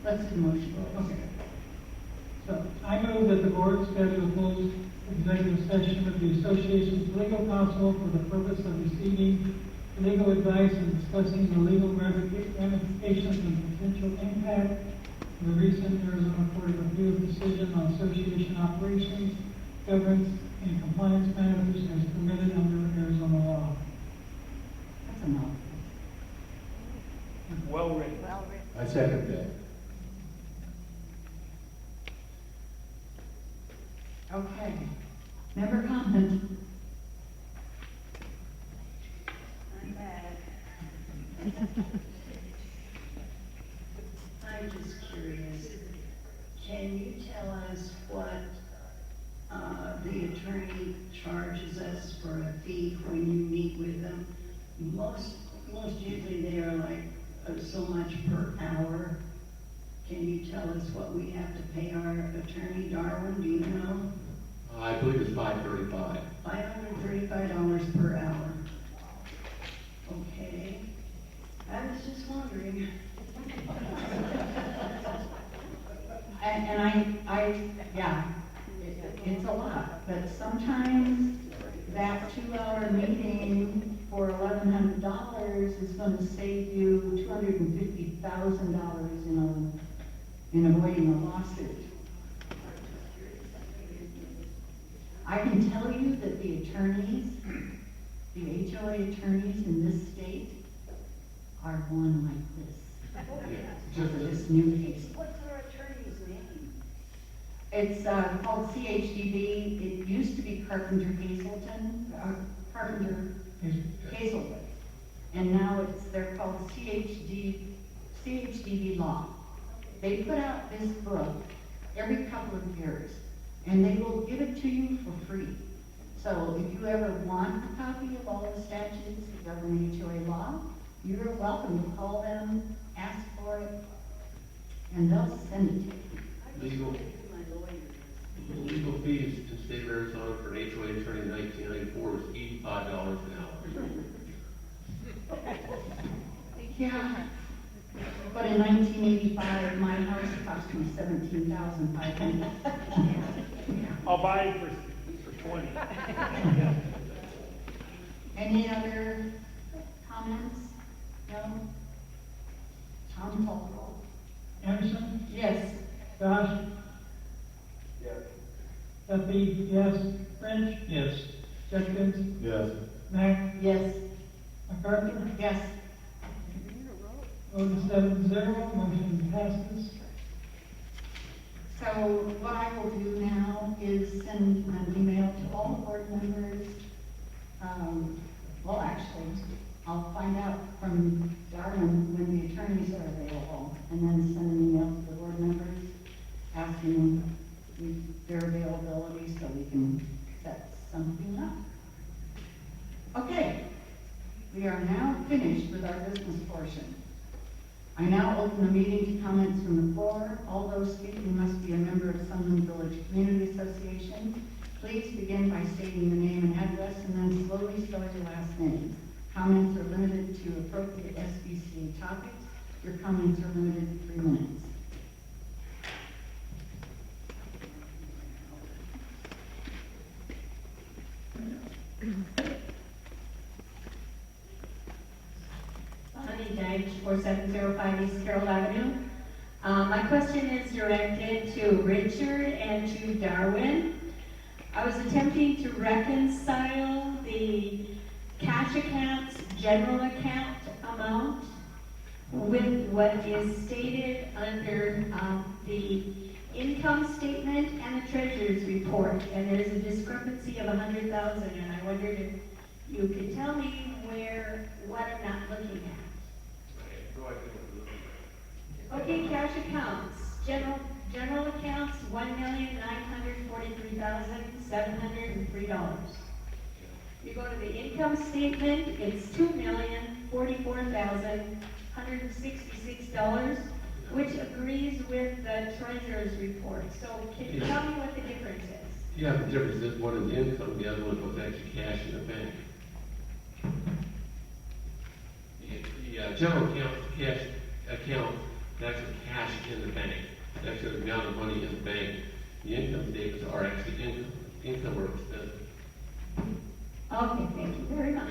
Let's do the motion. Okay. So I move that the board schedule a closed executive session with the association's legal counsel for the purpose of receiving legal advice and discussing the legal ramifications and potential impact of the recent Arizona Court of Appeals decision on association operations, governance, and compliance matters as permitted under Arizona law. That's a mouthful. Well written. I second that. Okay. Member comment? I'm back. I'm just curious, can you tell us what the attorney charges us for a fee when you meet with them? Most usually they are like so much per hour. Can you tell us what we have to pay our attorney, Darwin? Do you know? I believe it's $535. $535 per hour. Okay. I was just wondering. It's a lot, but sometimes that 2-hour meeting for $1,100 is going to save you $250,000 in avoiding a lawsuit. I can tell you that the attorneys, the HOA attorneys in this state are one like this. Just this new case. What's our attorney's name? It's called CHDB. It used to be Carpenter Hazelwood. And now they're called CHDB Law. They put out this book every couple of years, and they will give it to you for free. So if you ever want a copy of all the statutes that govern HOA law, you're welcome to call them, ask for it, and they'll send it to you. Legal fees to the state of Arizona for an HOA attorney in 1994 was $85 an hour. Yeah. But in 1985, my house cost me $17,500. I'll buy it for 20. Any other comments? No? Tom, call roll. Anderson? Yes. Josh? Yes. Duffy, yes. French? Yes. Judkins? Yes. Mack? Yes. MacArthur? Yes. Vote 7-0, motion passes. So what I will do now is send an email to all the board members. Well, actually, I'll find out from Darwin when the attorneys are available, and then send an email to the board members asking their availability so we can set something up. Okay, we are now finished with our business portion. I now open the meeting to comments from the floor. All those speaking must be a member of Sunland Village Community Association. Please begin by stating your name and address, and then slowly spell your last name. Comments are limited to appropriate SBCA topics. Your comments are limited to 3 minutes. 4705 East Carroll Avenue. My question is directed to Richard and to Darwin. I was attempting to reconcile the cash accounts, general account amount with what is stated under the income statement and the treasurer's report. And there's a discrepancy of 100,000, and I wondered if you could tell me what I'm not looking at. Okay, cash accounts, general accounts, $1,943,703. You go to the income statement, it's $2,044,166, which agrees with the treasurer's report. So can you tell me what the difference is? Yeah, the difference is one is income, the other one was actually cash in the bank. The general account, cash account, that's the cash in the bank. That's the amount of money in the bank. The income statements are actually income or expense. Okay, thank you very much.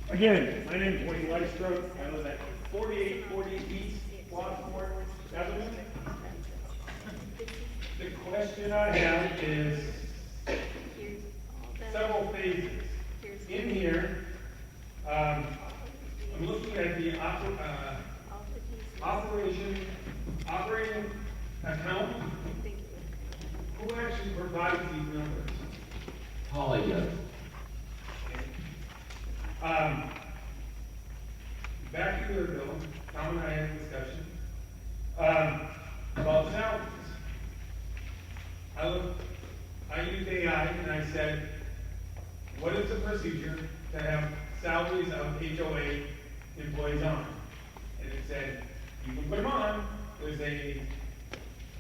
Again, my name is Wayne Lystrom. I live at 4840 East Flossmoor Avenue. The question I have is several phases. In here, I'm looking at the operating account. Who actually provides these numbers? Holly does. Back a year ago, Tom and I had a discussion about salaries. I used AI and I said, what is the procedure to have salaries of HOA employees on? And it said, you can put them on. There's a,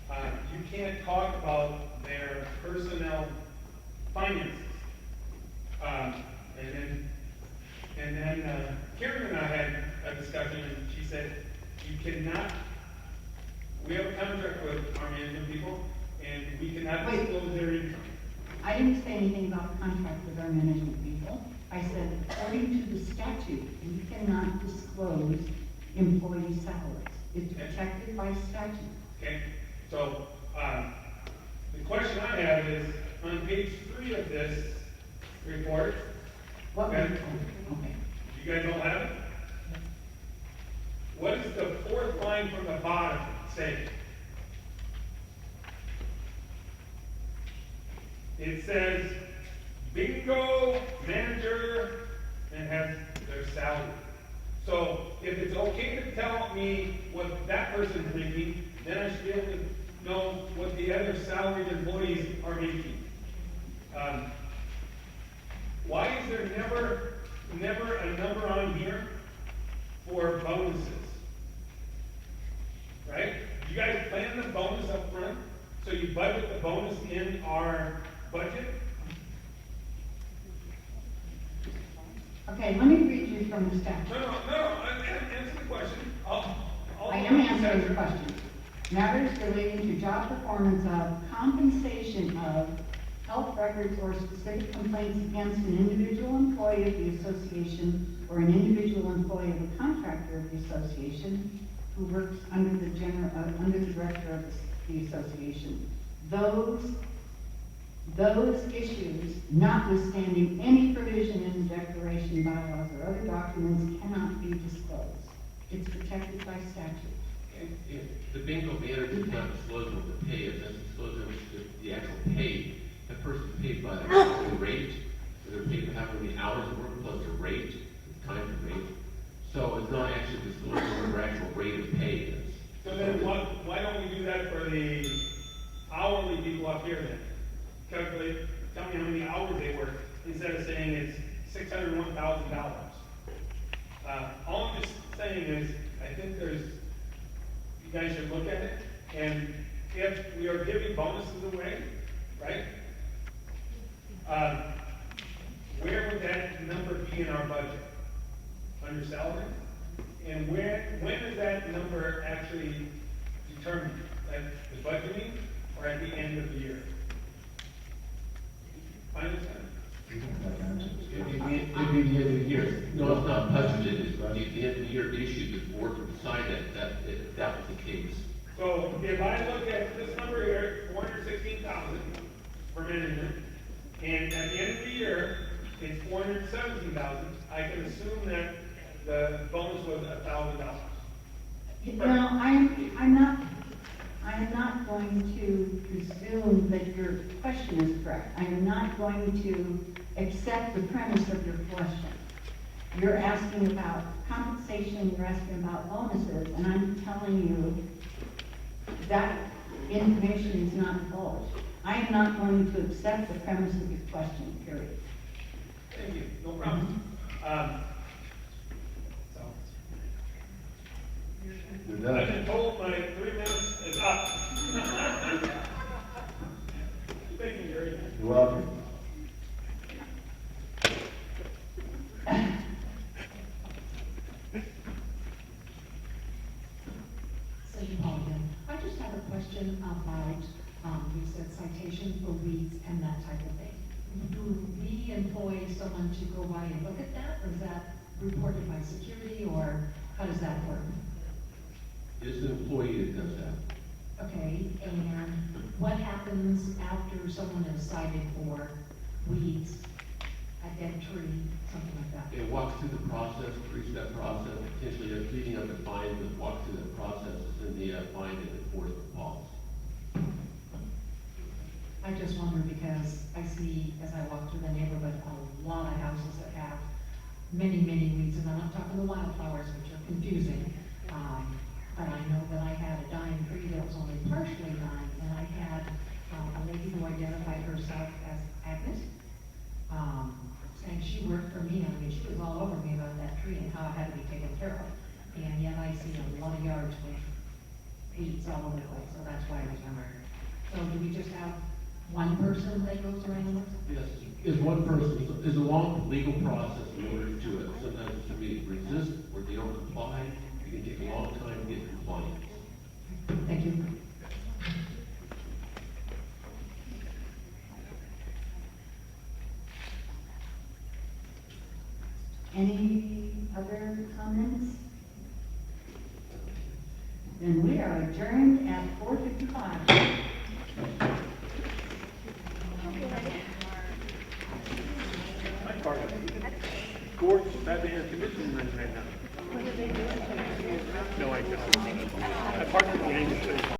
you can't talk about their personnel finances. And then Karen and I had a discussion, and she said, you cannot, we have a contract with our management people, and we cannot disclose their income. I didn't say anything about the contract with our management people. I said, according to the statute, we cannot disclose employee salaries. It's protected by statute. Okay, so the question I have is, on page 3 of this report, Okay. You guys don't have it? What does the fourth line from the bottom say? It says, bingo manager, and has their salary. So if it's okay to tell me what that person's making, then I should be able to know what the other salaried employees are making. Why is there never a number on here for bonuses? Right? You guys plan the bonus up front, so you budget the bonus in our budget? Okay, let me read you from the statute. No, answer the question. I am answering the question. Matters relating to job performance of, compensation of, health records or specific complaints against an individual employee of the association or an individual employee of a contractor of the association who works under the director of the association. Those issues, notwithstanding any provision in the declaration, bylaws, or other documents, cannot be disclosed. It's protected by statute. If the bingo manager does not disclose what the pay is, doesn't disclose the actual pay. That person's paid by the hourly rate, so they're paid for how many hours of work plus the rate, the time to rate. So it's not actually disclosing what their actual rate of pay is. So then why don't we do that for the hourly people up here then? Calculate, tell me how many hours they work, instead of saying it's $601,000. All I'm just saying is, I think you guys should look at it, and if we are giving bonuses away, right? Where would that number be in our budget? Under salary? And when is that number actually determined? At the budgeting or at the end of the year? Finance time? It'd be the end of the year. No, it's not budgeted, it's the end of the year issue, the board would decide if that was the case. So if I look at this number here, 416,000 for management, and at the end of the year, it's 417,000, I can assume that the bonus was $1,000. Well, I'm not going to presume that your question is correct. I am not going to accept the premise of your question. You're asking about compensation, you're asking about bonuses, and I'm telling you that information is not divulged. I am not going to accept the premise of your question, period. Thank you, no problem. You're I've done. been told my 3 minutes is up. Thank you, Gary. You're welcome. St. Paul again. I just have a question about, you said citation for weeds and that type of thing. Do we employ someone to go by and look at that, or is that reported by security, or how does that work? It's the employee that does that. Okay, and what happens after someone is cited for weeds, a dead tree, something like that? It walks through the process, three-step process, potentially leading up to fines, but walk through the process in the fine and enforcement policy. I just wonder because I see, as I walk through the neighborhood, a lot of houses that have many, many weeds, and I'm not talking the wildflowers, which are confusing. But I know that I had a dying tree that was only partially dying, and I had a lady who identified herself as Agnes, saying she worked for me. I mean, she was all over me about that tree and how it had to be taken care of. And yet I see a lot of yards with weeds all over the place, so that's why I was wondering. So do we just have one person that goes around and looks? Yes, is one person, is a long legal process in order to do it. Sometimes it's to be resist, or they don't comply, it can take a long time to get compliance. Thank you. Any other comments? Then we are adjourned at 4:55. My car is gorgeous. I have the air conditioning running right now. No, I don't. I parked in the Angus.